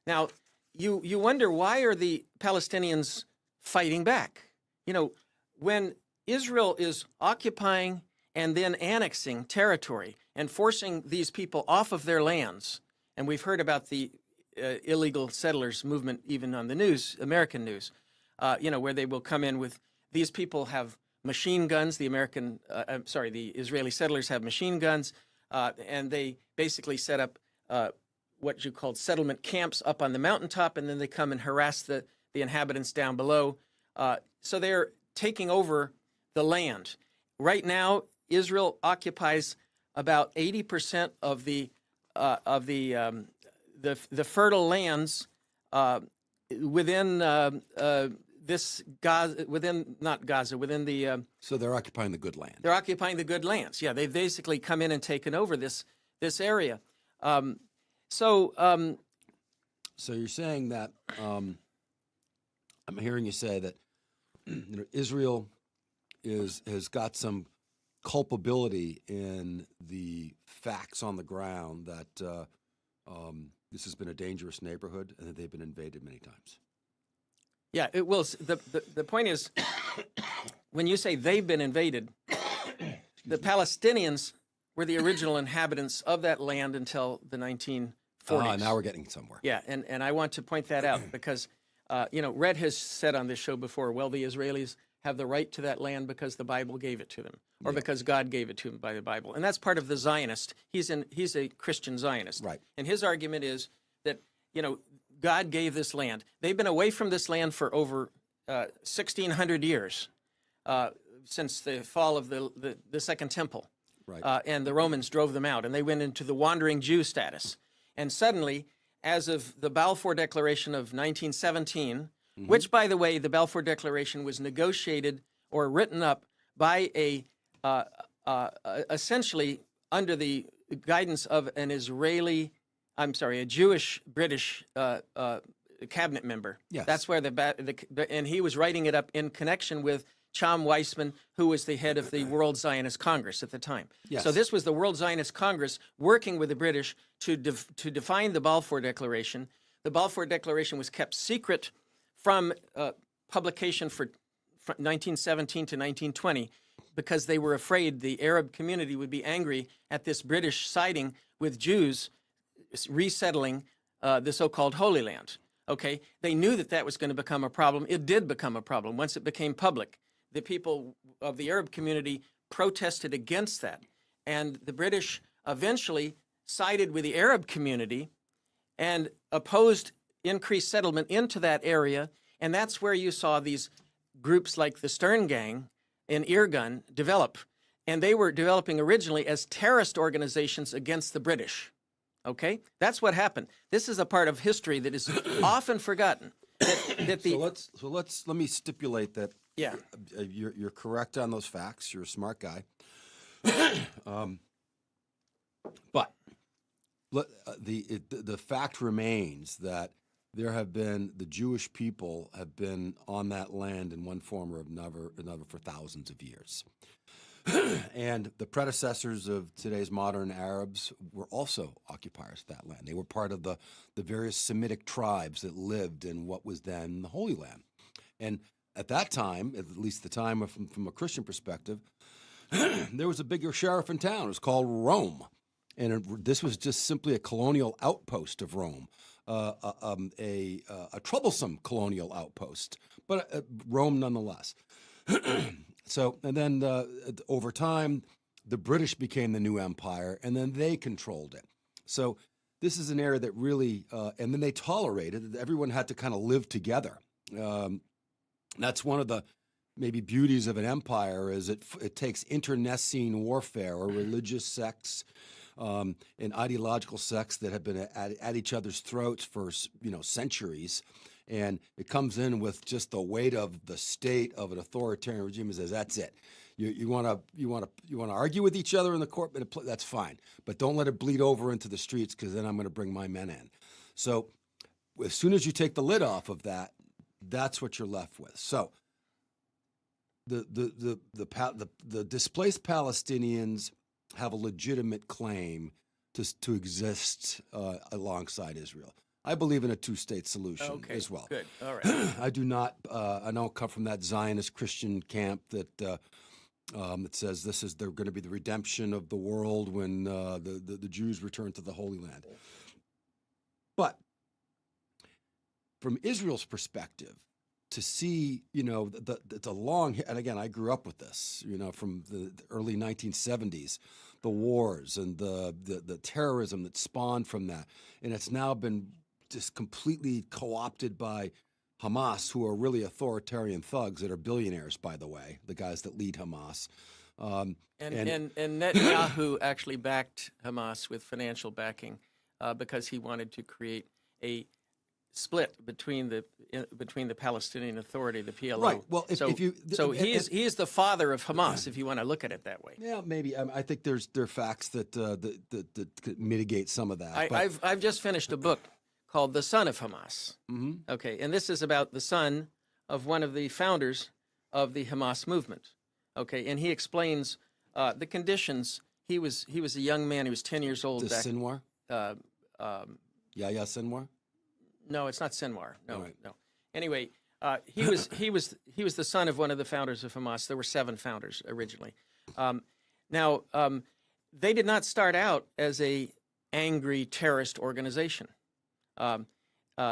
Speaker 4: Now, you wonder, why are the Palestinians fighting back. You know, when Israel is occupying and then annexing territory and forcing these people off of their lands, and we've heard about the illegal settlers movement even on the news, American news, you know, where they will come in with, these people have machine guns, the Israeli settlers have machine guns, and they basically set up what you called settlement camps up on the mountaintop, and then they come and harass the inhabitants down below. So they're taking over the land. Right now, Israel occupies about 80% of the fertile lands within this Gaza, within the.
Speaker 3: So they're occupying the good land.
Speaker 4: They're occupying the good lands. Yeah, they've basically come in and taken over this area. So
Speaker 3: you're saying that I'm hearing you say that Israel has got some culpability in the facts on the ground that this has been a dangerous neighborhood and that they've been invaded many times.
Speaker 4: Yeah, it will. The point is, when you say they've been invaded, the Palestinians were the original inhabitants of that land until the 1940s.
Speaker 3: Now we're getting somewhere.
Speaker 4: Yeah, and I want to point that out because, you know, Rhett has said on this show before, well, the Israelis have the right to that land because the Bible gave it to them, or because God gave it to them by the Bible. And that's part of the Zionist. He's a Christian Zionist.
Speaker 3: Right.
Speaker 4: And his argument is that, you know, God gave this land. They've been away from this land for over 1,600 years, since the fall of the Second Temple.
Speaker 3: Right.
Speaker 4: And the Romans drove them out, and they went into the wandering Jew status. And suddenly, as of the Balfour Declaration of 1917, which, by the way, the Balfour Declaration was negotiated or written up by essentially under the guidance of an a Jewish British cabinet member.
Speaker 3: Yes.
Speaker 4: That's where and he was writing it up in connection with Chaim Weissman, who was the head of the World Zionist Congress at the time.
Speaker 3: Yes.
Speaker 4: So this was the World Zionist Congress working with the British to define the Balfour Declaration. The Balfour Declaration was kept secret from publication for 1917 to 1920 because they were afraid the Arab community would be angry at this British siding with Jews resettling the so-called Holy Land. Okay, they knew that was going to become a problem. It did become a problem once it became public. The people of the Arab community protested against that, and the British eventually sided with the Arab community and opposed increased settlement into that area, and that's where you saw these groups like the Stern Gang in Irgun develop, and they were developing originally as terrorist organizations against the British. Okay, that's what happened. This is a part of history that is often forgotten.
Speaker 3: Let me stipulate that.
Speaker 4: Yeah,
Speaker 3: you're correct on those facts. You're a smart guy. But the fact remains that the Jewish people have been on that land in one form or another for thousands of years. And the predecessors of today's modern Arabs were also occupiers of that land. They were part of the various Semitic tribes that lived in what was then the Holy Land. And at that time, at least the time from a Christian perspective, there was a bigger sheriff in town. It was called Rome. And this was just simply a colonial outpost of Rome, a troublesome colonial outpost, but Rome nonetheless. So, and then over time, the British became the new empire, and then they controlled it. So this is an area that really, and then they tolerated it. Everyone had to kind of live together. That's one of the maybe beauties of an empire is it takes internecine warfare or religious sects and ideological sects that have been at each other's throats for centuries. And it comes in with just the weight of the state of an authoritarian regime and says, that's it. You want to argue with each other in the court, but that's fine. But don't let it bleed over into the streets because then I'm going to bring my men in. So as soon as you take the lid off of that, that's what you're left with. So the displaced Palestinians have a legitimate claim to exist alongside Israel. I believe in a two-state solution
Speaker 4: Okay,
Speaker 3: as well.
Speaker 4: good. All right.
Speaker 3: I do not. I don't come from that Zionist Christian camp that says they're going to be the redemption of the world when the Jews return to the Holy Land. But from Israel's perspective, to see, it's a long, and again, I grew up with this, from the early 1970s, the wars and the terrorism that spawned from that, and it's now been just completely co-opted by Hamas, who are really authoritarian thugs that are billionaires, by the way, the guys that lead Hamas.
Speaker 4: And Netanyahu actually backed Hamas with financial backing because he wanted to create a split between the Palestinian Authority, the PLO.
Speaker 3: Right. Well,
Speaker 4: he is the father of Hamas, if you want to look at it that way.
Speaker 3: Yeah, maybe. I think there are facts that could mitigate some of that.
Speaker 4: I've just finished a book called The Son of Hamas.
Speaker 3: Mm-hmm.
Speaker 4: Okay, and this is about the son of one of the founders of the Hamas movement. Okay, and he explains the conditions. He was a young man. He was 10 years old.
Speaker 3: Sinwar? Yahya Sinwar?
Speaker 4: No, it's not Sinwar. No,
Speaker 3: right.
Speaker 4: no. Anyway, he was the son of one of the founders of Hamas. There were 7 founders originally. They did not start out as a angry terrorist organization.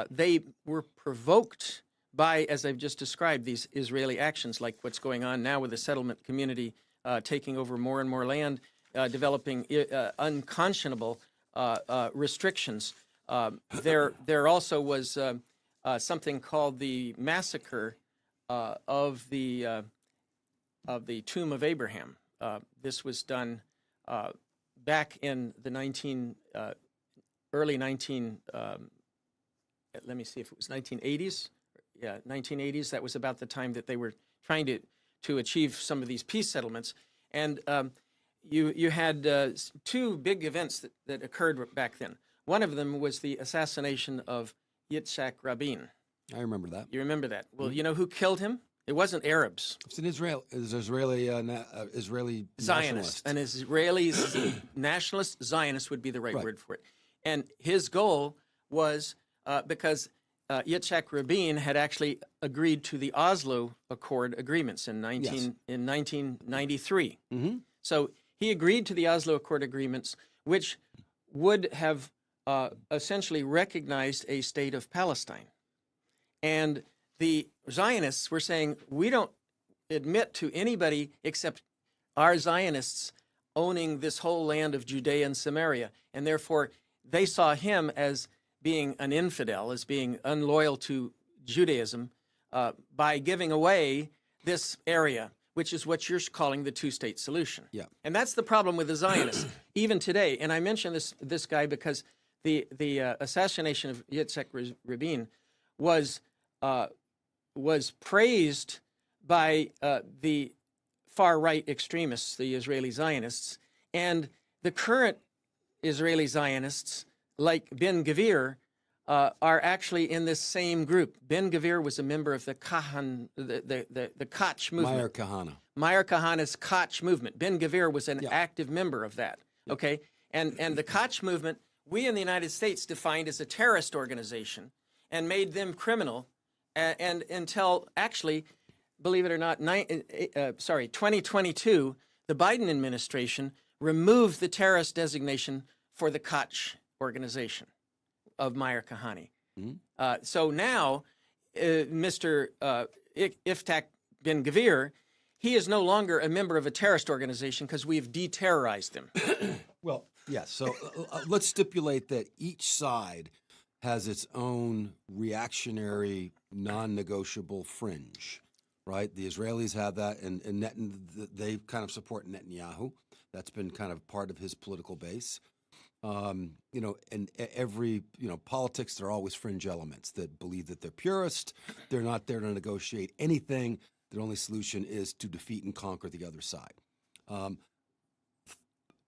Speaker 4: They were provoked by, as I've just described, these Israeli actions, like what's going on now with the settlement community taking over more and more land, developing unconscionable restrictions. There also was something called the massacre of the Tomb of Abraham. This was done back in the early 1980s. Yeah, 1980s. That was about the time that they were trying to achieve some of these peace settlements. And you had 2 big events that occurred back then. One of them was the assassination of Yitzhak Rabin.
Speaker 3: I remember that.
Speaker 4: You remember that? Well, you know who killed him? It wasn't Arabs.
Speaker 3: It's an Israeli
Speaker 4: Zionist. An Israeli nationalist Zionist would be the right word for it. And his goal was because Yitzhak Rabin had actually agreed to the Oslo Accord agreements in 1993.
Speaker 3: Mm-hmm.
Speaker 4: So he agreed to the Oslo Accord agreements, which would have essentially recognized a state of Palestine. And the Zionists were saying, we don't admit to anybody except our Zionists owning this whole land of Judea and Samaria. And therefore, they saw him as being an infidel, as being unloyal to Judaism, by giving away this area, which is what you're calling the two-state solution.
Speaker 3: Yeah.
Speaker 4: And that's the problem with the Zionists, even today. And I mention this guy because the assassination of Yitzhak Rabin was praised by the far-right extremists, the Israeli Zionists, and the current Israeli Zionists, like Ben Gvir, are actually in this same group. Ben Gvir was a member of the Koch movement. Meir Kahana's Koch movement. Ben Gvir was an active member of that. Okay, and the Koch movement, we in the United States defined as a terrorist organization and made them criminal, and until actually, believe it or not, 2022, the Biden administration removed the terrorist designation for the Koch organization of Meir Kahane.
Speaker 3: Mm-hmm.
Speaker 4: So now, Mr. Yitzhak Ben Gvir, he is no longer a member of a terrorist organization because we've de-terrorized him.
Speaker 3: Well, yes. So let's stipulate that each side has its own reactionary, non-negotiable fringe, right? The Israelis have that, and they kind of support Netanyahu. That's been kind of part of his political base. And every, politics, there are always fringe elements that believe that they're purist. They're not there to negotiate anything. Their only solution is to defeat and conquer the other side.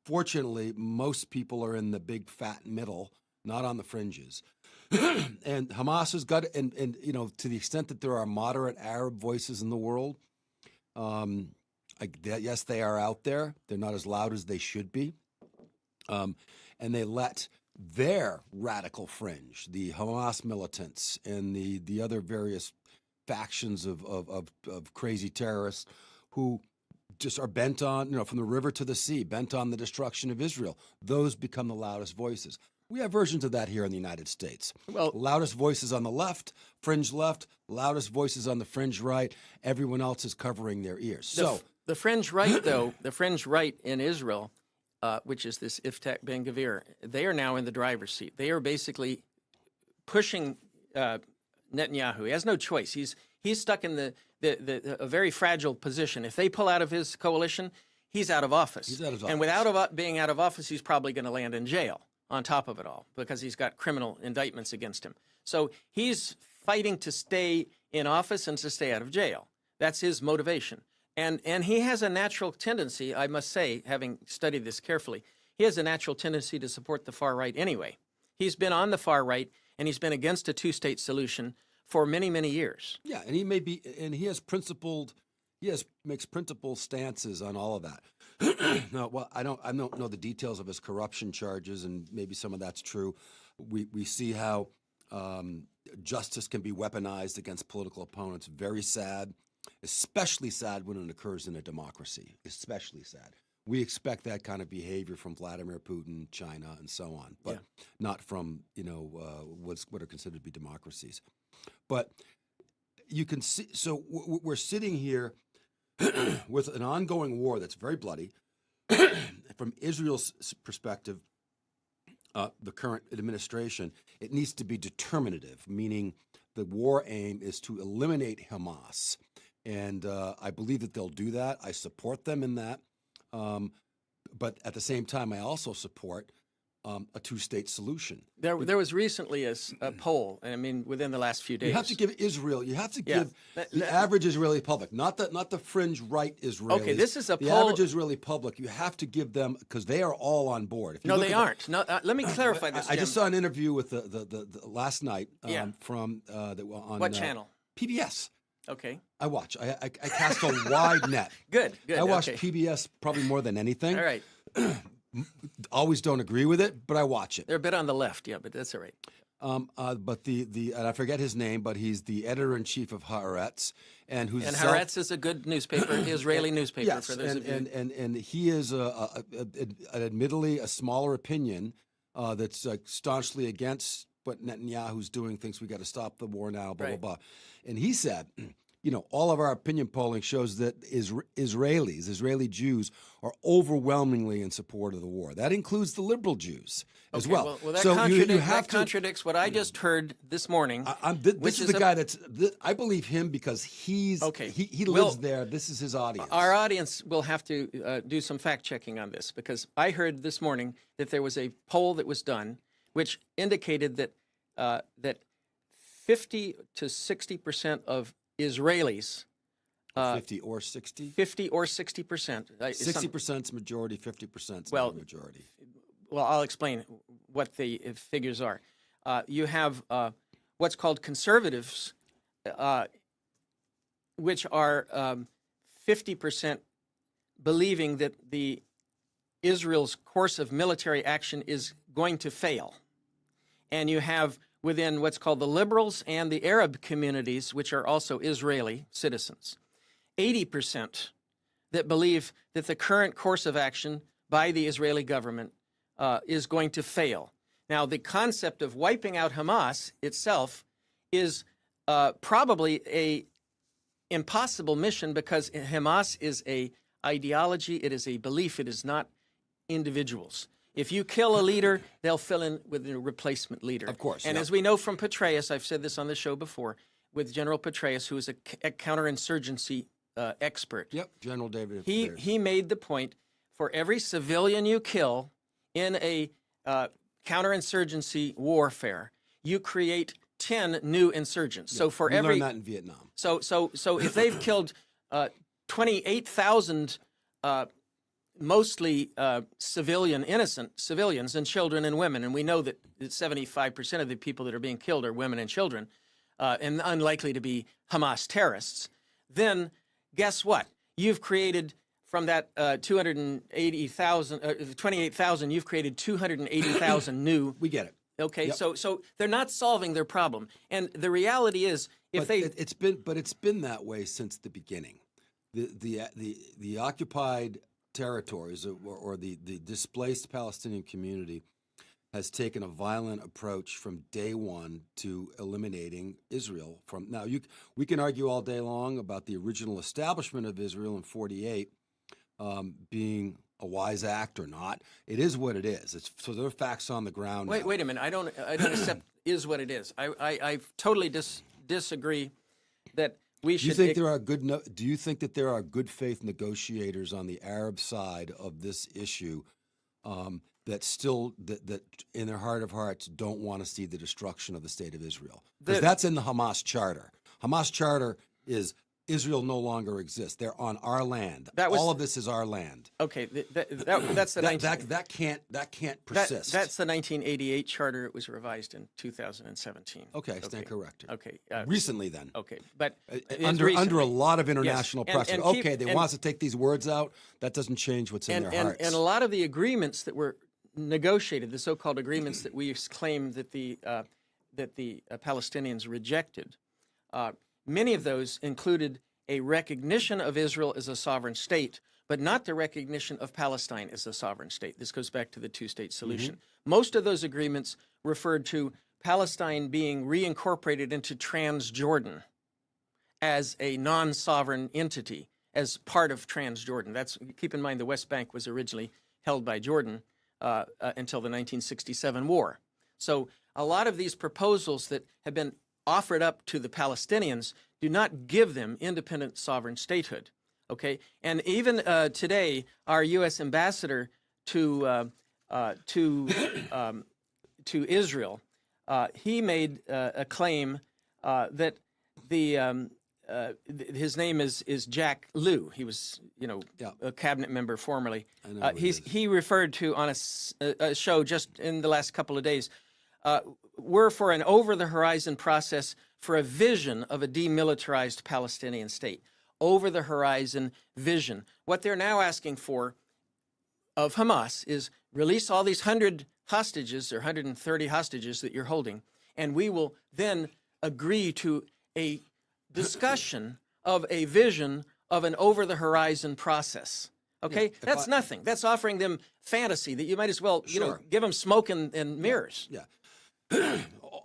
Speaker 3: Fortunately, most people are in the big fat middle, not on the fringes. And Hamas has got, and to the extent that there are moderate Arab voices in the world, yes, they are out there. They're not as loud as they should be. And they let their radical fringe, the Hamas militants and the other various factions of crazy terrorists who just are bent on, from the river to the sea, bent on the destruction of Israel. Those become the loudest voices. We have versions of that here in the United States.
Speaker 4: Well,
Speaker 3: loudest voices on the left, loudest voices on the fringe right. Everyone else is covering their ears.
Speaker 4: The fringe right, though, the fringe right in Israel, which is this Iftach Ben Gvir, they are now in the driver's seat. They are basically pushing Netanyahu. He has no choice. He's stuck in a very fragile position. If they pull out of his coalition, he's out of office.
Speaker 3: He's out of office.
Speaker 4: And without being out of office, he's probably going to land in jail on top of it all because he's got criminal indictments against him. So he's fighting to stay in office and to stay out of jail. That's his motivation. And he has a natural tendency, I must say, having studied this carefully, he has a natural tendency to support the far right anyway. He's been on the far right, and he's been against a two-state solution for many, many years.
Speaker 3: Yeah, and he makes principled stances on all of that. No, well, I don't know the details of his corruption charges, and maybe some of that's true. We see how justice can be weaponized against political opponents. Very sad. Especially sad when it occurs in a democracy. Especially sad. We expect that kind of behavior from Vladimir Putin, China, and so on, but not from what are considered to be democracies. But you can see. So we're sitting here with an ongoing war that's very bloody. From Israel's perspective, the current administration, it needs to be determinative, meaning the war aim is to eliminate Hamas. And I believe that they'll do that. I support them in that. But at the same time, I also support a two-state solution.
Speaker 4: There was recently a poll, I mean, within the last few days.
Speaker 3: You have to give Israel, the average Israeli public, not the fringe right Israelis.
Speaker 4: Okay, this is a poll.
Speaker 3: The average Israeli public, you have to give them, because they are all on board.
Speaker 4: No, they aren't. No, let me clarify this,
Speaker 3: I just saw an interview with the last night from on
Speaker 4: what channel?
Speaker 3: PBS.
Speaker 4: Okay.
Speaker 3: I watch. I cast a wide net.
Speaker 4: Good.
Speaker 3: I watch PBS probably more than anything.
Speaker 4: All right.
Speaker 3: Always don't agree with it, but I watch it.
Speaker 4: They're a bit on the left, but that's all right.
Speaker 3: But and I forget his name, but he's the editor-in-chief of Haaretz, and
Speaker 4: Haaretz is a good newspaper, Israeli newspaper.
Speaker 3: Yes,
Speaker 4: for those of you.
Speaker 3: And he is admittedly a smaller opinion that's staunchly against what Netanyahu's doing. Thinks we got to stop the war now. Blah blah blah. And he said, all of our opinion polling shows that Israeli Jews, are overwhelmingly in support of the war. That includes the liberal Jews as well.
Speaker 4: Well, that contradicts what I just heard this morning.
Speaker 3: This is the guy I believe him because he lives there. This is his audience.
Speaker 4: Our audience will have to do some fact checking on this because I heard this morning that there was a poll that was done which indicated that 50 to 60% of Israelis,
Speaker 3: 50 or 60?
Speaker 4: 50 or 60%.
Speaker 3: 60% is majority, 50% is not majority.
Speaker 4: Well, I'll explain what the figures are. You have what's called conservatives, which are 50% believing that Israel's course of military action is going to fail. And you have within what's called the liberals and the Arab communities, which are also Israeli citizens, 80% that believe that the current course of action by the Israeli government is going to fail. Now, the concept of wiping out Hamas itself is probably a impossible mission because Hamas is a ideology, it is a belief, it is not individuals. If you kill a leader, they'll fill in with a replacement leader.
Speaker 3: Of course.
Speaker 4: And as we know from Petraeus, I've said this on the show before, with General Petraeus, who is a counterinsurgency expert.
Speaker 3: Yep, General David.
Speaker 4: He made the point, for every civilian you kill in a counterinsurgency warfare, you create 10 new insurgents.
Speaker 3: Yeah,
Speaker 4: so for
Speaker 3: we
Speaker 4: every
Speaker 3: learned that in Vietnam.
Speaker 4: So if they've killed 28,000 mostly innocent civilians and children and women, and we know that 75% of the people that are being killed are women and children, and unlikely to be Hamas terrorists, then guess what? You've created from that 28,000, you've created 280,000 new.
Speaker 3: We get it.
Speaker 4: Okay,
Speaker 3: Yep.
Speaker 4: so they're not solving their problem, and the reality is, if
Speaker 3: it's been that way since the beginning. The occupied territories or the displaced Palestinian community has taken a violent approach from day one to eliminating Israel. We can argue all day long about the original establishment of Israel in '48 being a wise act or not. It is what it is. So there are facts on the ground.
Speaker 4: Wait a minute. I don't accept is what it is. I totally disagree that we should.
Speaker 3: Do you think that there are good faith negotiators on the Arab side of this issue that still that in their heart of hearts don't want to see the destruction of the state of Israel? Because that's in the Hamas charter. Hamas charter is Israel no longer exists. They're on our land. All of this is our land.
Speaker 4: Okay, that's the
Speaker 3: that can't persist.
Speaker 4: That's the 1988 charter. It was revised in 2017.
Speaker 3: Okay, stand corrected.
Speaker 4: Okay,
Speaker 3: recently then.
Speaker 4: Okay, but
Speaker 3: under a lot of international
Speaker 4: yes.
Speaker 3: pressure. They want us to take these words out. That doesn't change what's in their hearts.
Speaker 4: And a lot of the agreements that were negotiated, the so-called agreements that we claim that the Palestinians rejected. Many of those included a recognition of Israel as a sovereign state, but not the recognition of Palestine as a sovereign state. This goes back to the two-state solution. Most of those agreements referred to Palestine being reincorporated into Transjordan as a non-sovereign entity, as part of Transjordan. Keep in mind the West Bank was originally held by Jordan until the 1967 war. So a lot of these proposals that have been offered up to the Palestinians do not give them independent sovereign statehood. Okay, and even today, our U.S. ambassador to Israel, he made a claim that his name is Jack Lew. He was, a cabinet member formerly. He referred to on a show just in the last couple of days. We're for an over-the-horizon process for a vision of a demilitarized Palestinian state. Over-the-horizon vision. What they're now asking for of Hamas is release all these 100 hostages or 130 hostages that you're holding, and we will then agree to a discussion of a vision of an over-the-horizon process. Okay? That's nothing. That's offering them fantasy that you might as well, give them smoke and mirrors.
Speaker 3: Yeah.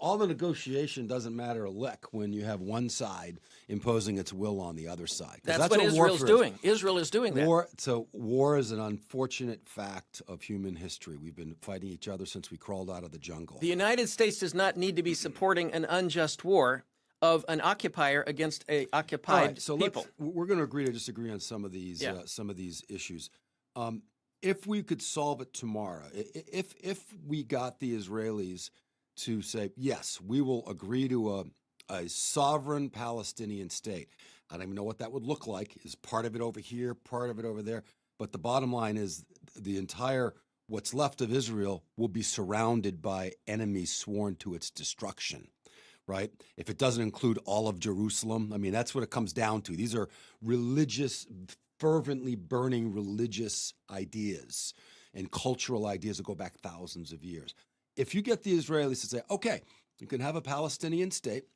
Speaker 3: All the negotiation doesn't matter a lick when you have one side imposing its will on the other side.
Speaker 4: That's what Israel's doing. Israel is doing that.
Speaker 3: So war is an unfortunate fact of human history. We've been fighting each other since we crawled out of the jungle.
Speaker 4: The United States does not need to be supporting an unjust war of an occupier against a occupied people.
Speaker 3: We're going to agree to disagree on some of these issues. If we could solve it tomorrow, if we got the Israelis to say, yes, we will agree to a sovereign Palestinian state. I don't even know what that would look like. Is part of it over here, part of it over there. But the bottom line is what's left of Israel will be surrounded by enemies sworn to its destruction, right? If it doesn't include all of Jerusalem, that's what it comes down to. These are fervently burning religious ideas and cultural ideas that go back thousands of years. If you get the Israelis to say, okay, you can have a Palestinian state,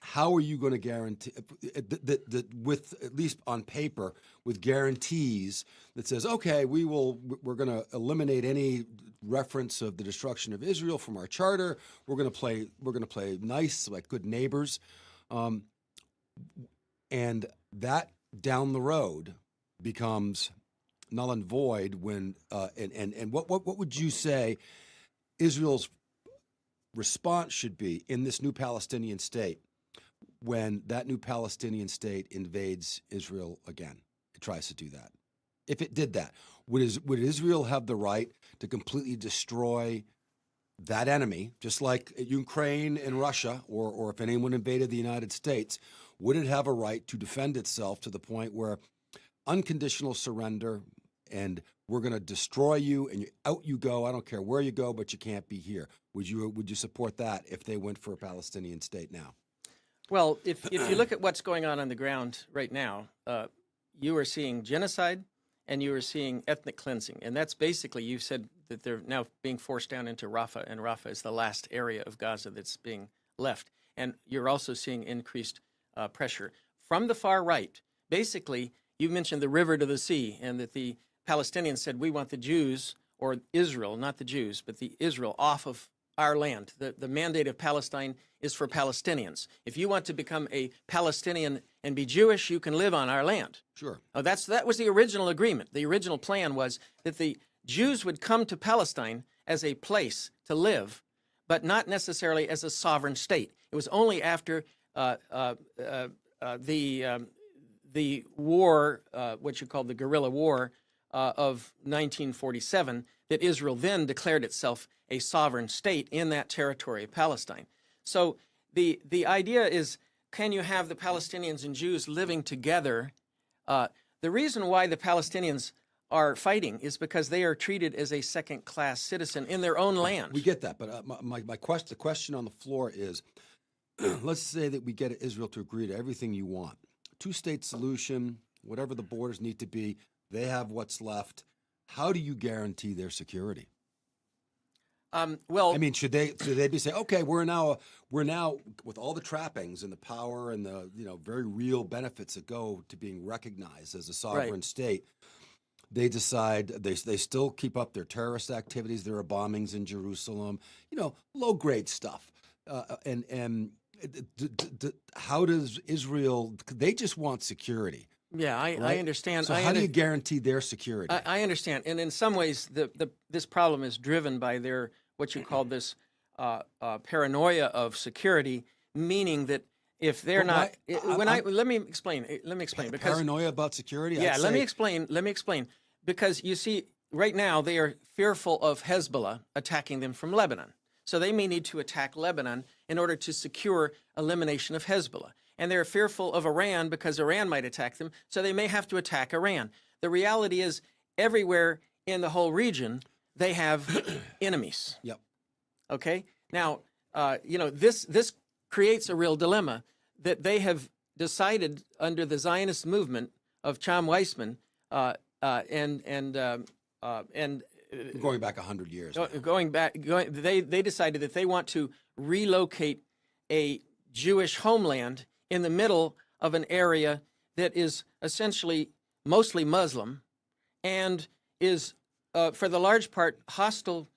Speaker 3: how are you going to guarantee that with, at least on paper, with guarantees that says, okay, we're going to eliminate any reference of the destruction of Israel from our charter. We're going to play nice, like good neighbors, and that down the road becomes null and void when and what would you say Israel's response should be in this new Palestinian state when that new Palestinian state invades Israel again? It tries to do that. If it did that, would Israel have the right to completely destroy that enemy, just like Ukraine and Russia, or if anyone invaded the United States? Would it have a right to defend itself to the point where unconditional surrender and we're going to destroy you and out you go? I don't care where you go, but you can't be here. Would you support that if they went for a Palestinian state now?
Speaker 4: Well, if you look at what's going on the ground right now, you are seeing genocide and you are seeing ethnic cleansing. And that's basically, you said that they're now being forced down into Rafah, and Rafah is the last area of Gaza that's being left. And you're also seeing increased pressure from the far right. Basically, you mentioned the river to the sea, and that the Palestinians said, we want the Jews, or Israel, not the Jews, but the Israel, off of our land. The mandate of Palestine is for Palestinians. If you want to become a Palestinian and be Jewish, you can live on our land.
Speaker 3: Sure.
Speaker 4: That was the original agreement. The original plan was that the Jews would come to Palestine as a place to live, but not necessarily as a sovereign state. It was only after the war, what you call the guerrilla war of 1947, that Israel then declared itself a sovereign state in that territory of Palestine. So the idea is, can you have the Palestinians and Jews living together? The reason why the Palestinians are fighting is because they are treated as a second-class citizen in their own land.
Speaker 3: We get that, but the question on the floor is, let's say that we get Israel to agree to everything you want. Two-state solution, whatever the borders need to be, they have what's left. How do you guarantee their security?
Speaker 4: Well,
Speaker 3: I mean, should they be saying, okay, we're now with all the trappings and the power and the very real benefits that go to being recognized as a sovereign state, they decide they still keep up their terrorist activities. There are bombings in Jerusalem, low grade stuff, how does Israel? They just want security.
Speaker 4: Yeah, I understand.
Speaker 3: So how do you guarantee their security?
Speaker 4: I understand, and in some ways, this problem is driven by their what you call this paranoia of security, meaning that if they're let me explain because
Speaker 3: paranoia about security.
Speaker 4: Yeah, let me explain because you see, right now they are fearful of Hezbollah attacking them from Lebanon, so they may need to attack Lebanon in order to secure elimination of Hezbollah. And they're fearful of Iran because Iran might attack them, so they may have to attack Iran. The reality is, everywhere in the whole region, they have enemies.
Speaker 3: Yep.
Speaker 4: Okay? Now, this creates a real dilemma that they have decided under the Zionist movement of Chaim Weizmann and
Speaker 3: going back 100 years.
Speaker 4: They decided that they want to relocate a Jewish homeland in the middle of an area that is essentially mostly Muslim and is, for the large part, hostile,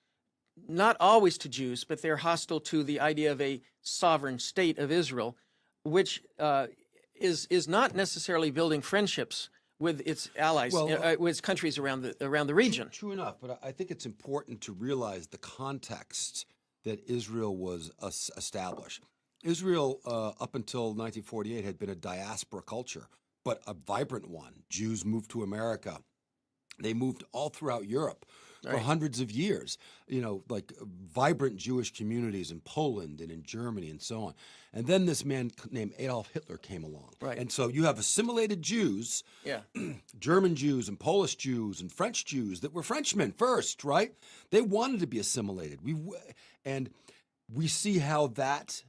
Speaker 4: not always to Jews, but they're hostile to the idea of a sovereign state of Israel, which is not necessarily building friendships with its allies, with its countries around the region.
Speaker 3: True enough, but I think it's important to realize the context that Israel was established. Israel, up until 1948, had been a diaspora culture, but a vibrant one. Jews moved to America. They moved all throughout Europe for hundreds of years, like vibrant Jewish communities in Poland and in Germany and so on. And then this man named Adolf Hitler came along.
Speaker 4: Right.
Speaker 3: And so you have assimilated Jews, German Jews and Polish Jews and French Jews that were Frenchmen first, right? They wanted to be assimilated. And we see how that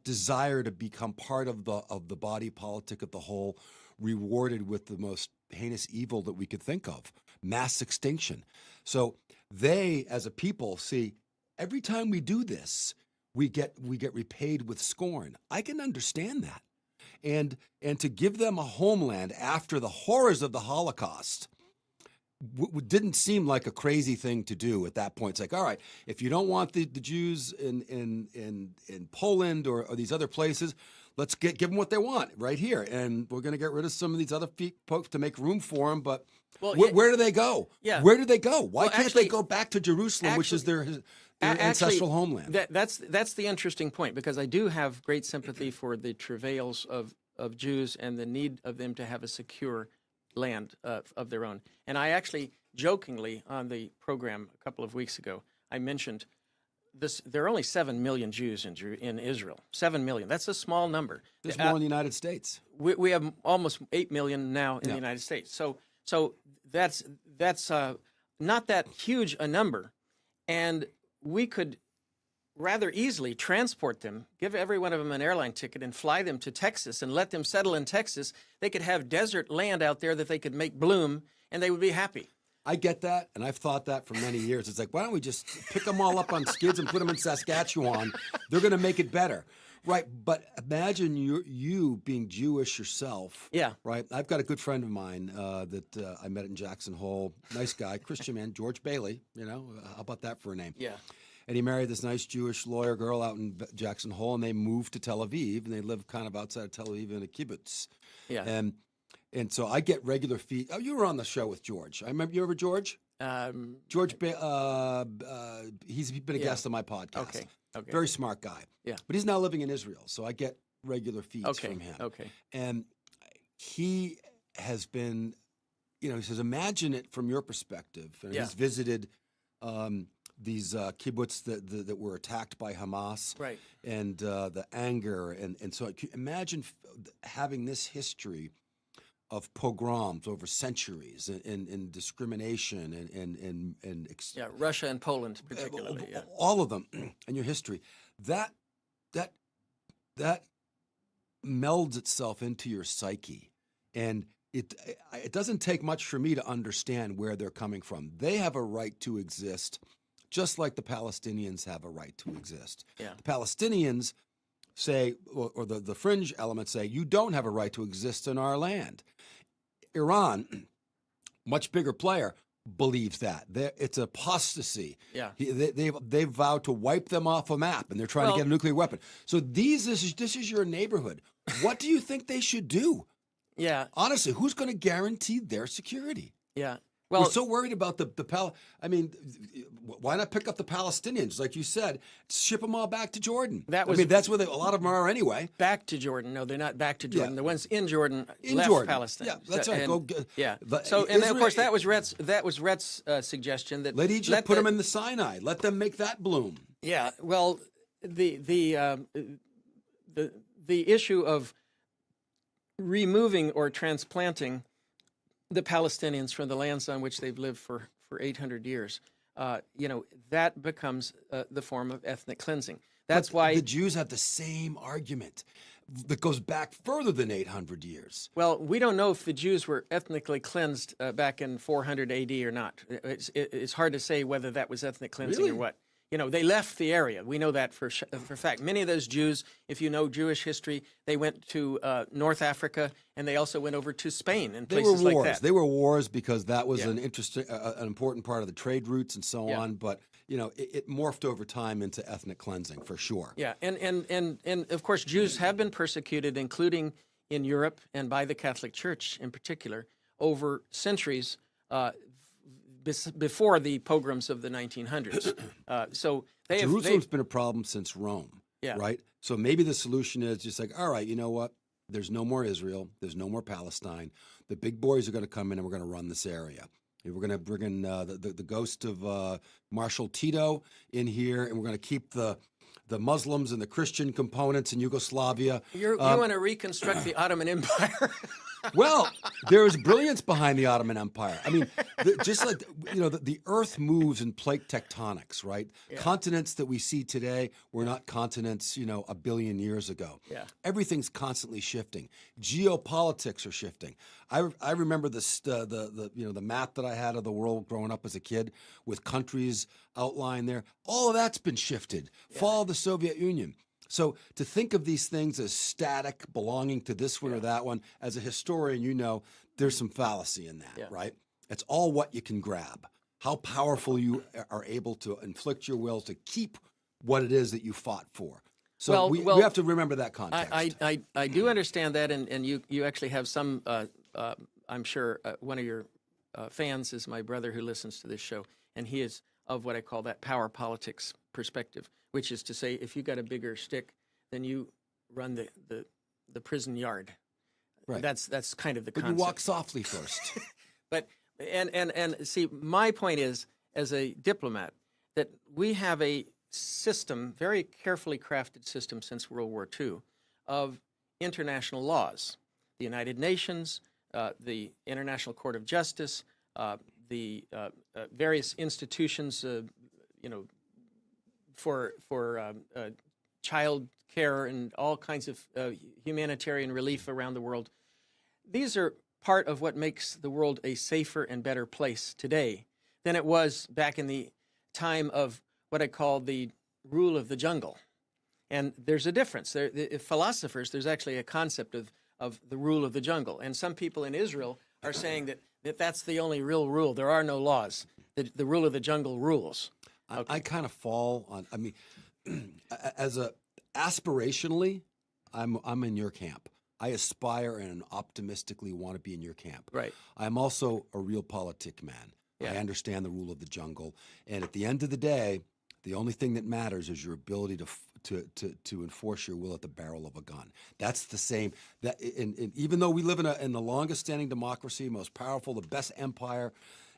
Speaker 3: desire to become part of the body politic of the whole rewarded with the most heinous evil that we could think of, mass extinction. So they, as a people, see every time we do this, we get repaid with scorn. I can understand that, and to give them a homeland after the horrors of the Holocaust didn't seem like a crazy thing to do at that point. It's like, all right, if you don't want the Jews in Poland or these other places, let's give them what they want right here, and we're going to get rid of some of these other folks to make room for them. But where do they go?
Speaker 4: Yeah.
Speaker 3: Where do they go? Why can't they go back to Jerusalem, which is their ancestral homeland?
Speaker 4: That's the interesting point, because I do have great sympathy for the travails of Jews and the need of them to have a secure land of their own. And I actually jokingly on the program a couple of weeks ago, I mentioned this. There are only 7 million Jews in Israel. 7 million. That's a small number.
Speaker 3: There's more in the United States.
Speaker 4: We have almost 8 million now in the United States. So that's not that huge a number, and we could rather easily transport them, give every one of them an airline ticket and fly them to Texas and let them settle in Texas. They could have desert land out there that they could make bloom, and they would be happy.
Speaker 3: I get that, and I've thought that for many years. It's like, why don't we just pick them all up on skids and put them in Saskatchewan? They're going to make it better. Right, but imagine you being Jewish yourself.
Speaker 4: Yeah.
Speaker 3: Right? I've got a good friend of mine that I met in Jackson Hole. Nice guy, Christian man, George Bailey. You know, how about that for a name?
Speaker 4: Yeah.
Speaker 3: And he married this nice Jewish lawyer girl out in Jackson Hole, and they moved to Tel Aviv, and they live kind of outside of Tel Aviv in a kibbutz.
Speaker 4: Yeah.
Speaker 3: And so I get regular feed. Oh, you were on the show with George. I remember you ever George? George, he's been a guest on my podcast.
Speaker 4: Okay.
Speaker 3: Very smart guy.
Speaker 4: Yeah.
Speaker 3: But he's now living in Israel, so I get regular feeds from him.
Speaker 4: Okay.
Speaker 3: And he has been, he says, imagine it from your perspective. And he's visited these kibbutz that were attacked by Hamas.
Speaker 4: Right.
Speaker 3: And the anger. And so imagine having this history of pogroms over centuries and discrimination and
Speaker 4: Russia and Poland particularly.
Speaker 3: All of them in your history. That melds itself into your psyche, and it doesn't take much for me to understand where they're coming from. They have a right to exist, just like the Palestinians have a right to exist.
Speaker 4: Yeah.
Speaker 3: The Palestinians say, or the fringe elements say, you don't have a right to exist in our land. Iran, much bigger player, believes that. It's apostasy.
Speaker 4: Yeah.
Speaker 3: They've vowed to wipe them off a map, and they're trying to get a nuclear weapon. So this is your neighborhood. What do you think they should do?
Speaker 4: Yeah.
Speaker 3: Honestly, who's going to guarantee their security?
Speaker 4: Yeah.
Speaker 3: Well, we're so worried about why not pick up the Palestinians, like you said, ship them all back to Jordan? That's where a lot of them are anyway.
Speaker 4: Back to Jordan? No, they're not back to Jordan. Yeah. The ones in Jordan left Palestine.
Speaker 3: Yeah, that's right.
Speaker 4: Of course, that was Rhett's suggestion that
Speaker 3: let Egypt put them in the Sinai. Let them make that bloom.
Speaker 4: Yeah. Well, the issue of removing or transplanting the Palestinians from the lands on which they've lived for 800 years, that becomes the form of ethnic cleansing. That's why
Speaker 3: the Jews have the same argument that goes back further than 800 years.
Speaker 4: Well, we don't know if the Jews were ethnically cleansed back in 400 AD or not. It's hard to say whether that was ethnic cleansing or what. They left the area. We know that for fact. Many of those Jews, if you know Jewish history, they went to North Africa, and they also went over to Spain and places like that.
Speaker 3: They were wars because that was an important part of the trade routes and so on. But it morphed over time into ethnic cleansing for sure.
Speaker 4: Yeah, and of course, Jews have been persecuted, including in Europe and by the Catholic Church in particular, over centuries. Before the pogroms of the 1900s.
Speaker 3: Jerusalem's been a problem since Rome,
Speaker 4: yeah.
Speaker 3: Right? So maybe the solution is just like, all right, you know what? There's no more Israel. There's no more Palestine. The big boys are going to come in and we're going to run this area. We're going to bring in the ghost of Marshal Tito in here, and we're going to keep the Muslims and the Christian components in Yugoslavia.
Speaker 4: You want to reconstruct the Ottoman Empire?
Speaker 3: Well, there is brilliance behind the Ottoman Empire. I mean, just like, the earth moves in plate tectonics, right? Yeah. Continents that we see today were not continents, a billion years ago.
Speaker 4: Yeah.
Speaker 3: Everything's constantly shifting. Geopolitics are shifting. I remember the map that I had of the world growing up as a kid with countries outlined there. All of that's been shifted. Yeah. Fall of the Soviet Union. So to think of these things as static, belonging to this one or that one, as a historian, there's some fallacy in that, right? It's all what you can grab. How powerful you are able to inflict your will to keep what it is that you fought for. So we have to remember that context.
Speaker 4: I do understand that, and you actually have some, I'm sure one of your fans is my brother who listens to this show, and he is of what I call that power politics perspective, which is to say, if you got a bigger stick, then you run the prison yard.
Speaker 3: Right.
Speaker 4: That's kind of the concept.
Speaker 3: But you walk softly first.
Speaker 4: But and see, my point is, as a diplomat, that we have a system, very carefully crafted system since World War II, of international laws. The United Nations, the International Court of Justice, the various institutions, for child care and all kinds of humanitarian relief around the world. These are part of what makes the world a safer and better place today than it was back in the time of what I call the rule of the jungle. And there's a difference. Philosophers, there's actually a concept of the rule of the jungle. And some people in Israel are saying that that's the only real rule. There are no laws. The rule of the jungle rules. Okay.
Speaker 3: I kind of fall on, I mean, aspirationally, I'm in your camp. I aspire and optimistically want to be in your camp.
Speaker 4: Right.
Speaker 3: I'm also a realpolitik man.
Speaker 4: Yeah.
Speaker 3: I understand the rule of the jungle. And at the end of the day, the only thing that matters is your ability to enforce your will at the barrel of a gun. That's the same. And even though we live in the longest standing democracy, most powerful, the best empire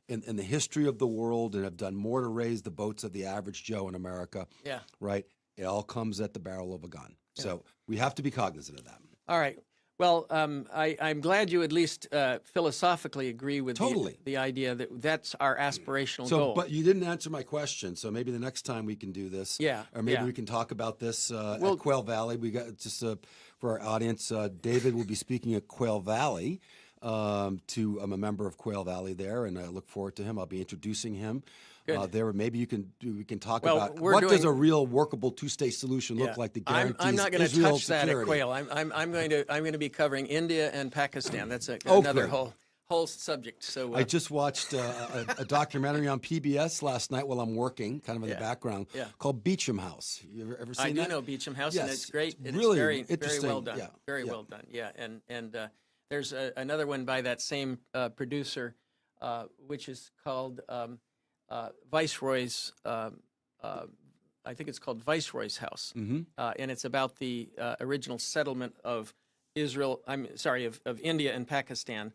Speaker 3: in the history of the world, and have done more to raise the boats of the average Joe in America.
Speaker 4: Yeah.
Speaker 3: Right. It all comes at the barrel of a gun. Yeah. So we have to be cognizant of that.
Speaker 4: All right. Well, I'm glad you at least philosophically agree with the idea that that's our aspirational goal.
Speaker 3: But you didn't answer my question, so maybe the next time we can do this.
Speaker 4: Yeah.
Speaker 3: Or maybe we can talk about this at Quail Valley. We got just for our audience, David will be speaking at Quail Valley. I'm a member of Quail Valley there, and I look forward to him. I'll be introducing him. There, maybe we can talk about what does a real workable two-state solution look like that guarantees
Speaker 4: I'm not going to
Speaker 3: Israel
Speaker 4: touch that
Speaker 3: security.
Speaker 4: at Quail. I'm going to be covering India and Pakistan. That's another whole subject. So
Speaker 3: I just watched a documentary on PBS last night while I'm working, kind of in the background, called Beecham House. You ever seen that?
Speaker 4: I do know Beecham House,
Speaker 3: yes,
Speaker 4: and it's great. It's
Speaker 3: really
Speaker 4: very
Speaker 3: interesting.
Speaker 4: well done. Very well done. Yeah, and there's another one by that same producer, which is called Viceroy's. I think it's called Viceroy's House, and it's about the original settlement of Israel. Of India and Pakistan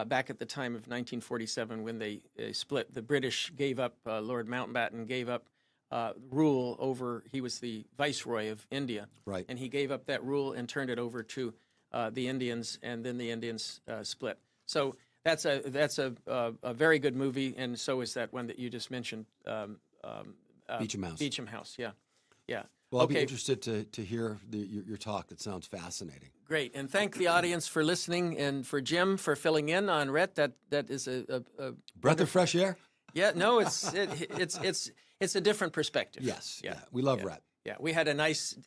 Speaker 4: back at the time of 1947 when they split. The British gave up. Lord Mountbatten gave up rule over. He was the Viceroy of India,
Speaker 3: right?
Speaker 4: And he gave up that rule and turned it over to the Indians, and then the Indians split. So that's a very good movie, and so is that one that you just mentioned,
Speaker 3: Beecham House.
Speaker 4: Beecham House, yeah.
Speaker 3: Well, I'll be interested to hear your talk. That sounds fascinating.
Speaker 4: Great, and thank the audience for listening, and for Jim for filling in on Rhett. That is a
Speaker 3: breath of fresh air.
Speaker 4: Yeah, no, it's a different perspective.
Speaker 3: Yes, yeah, we love Rhett.
Speaker 4: Yeah, we had a nice,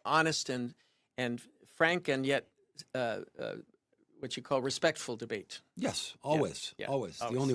Speaker 4: honest and frank and yet what you call respectful debate.
Speaker 3: Yes, always, always. The only way.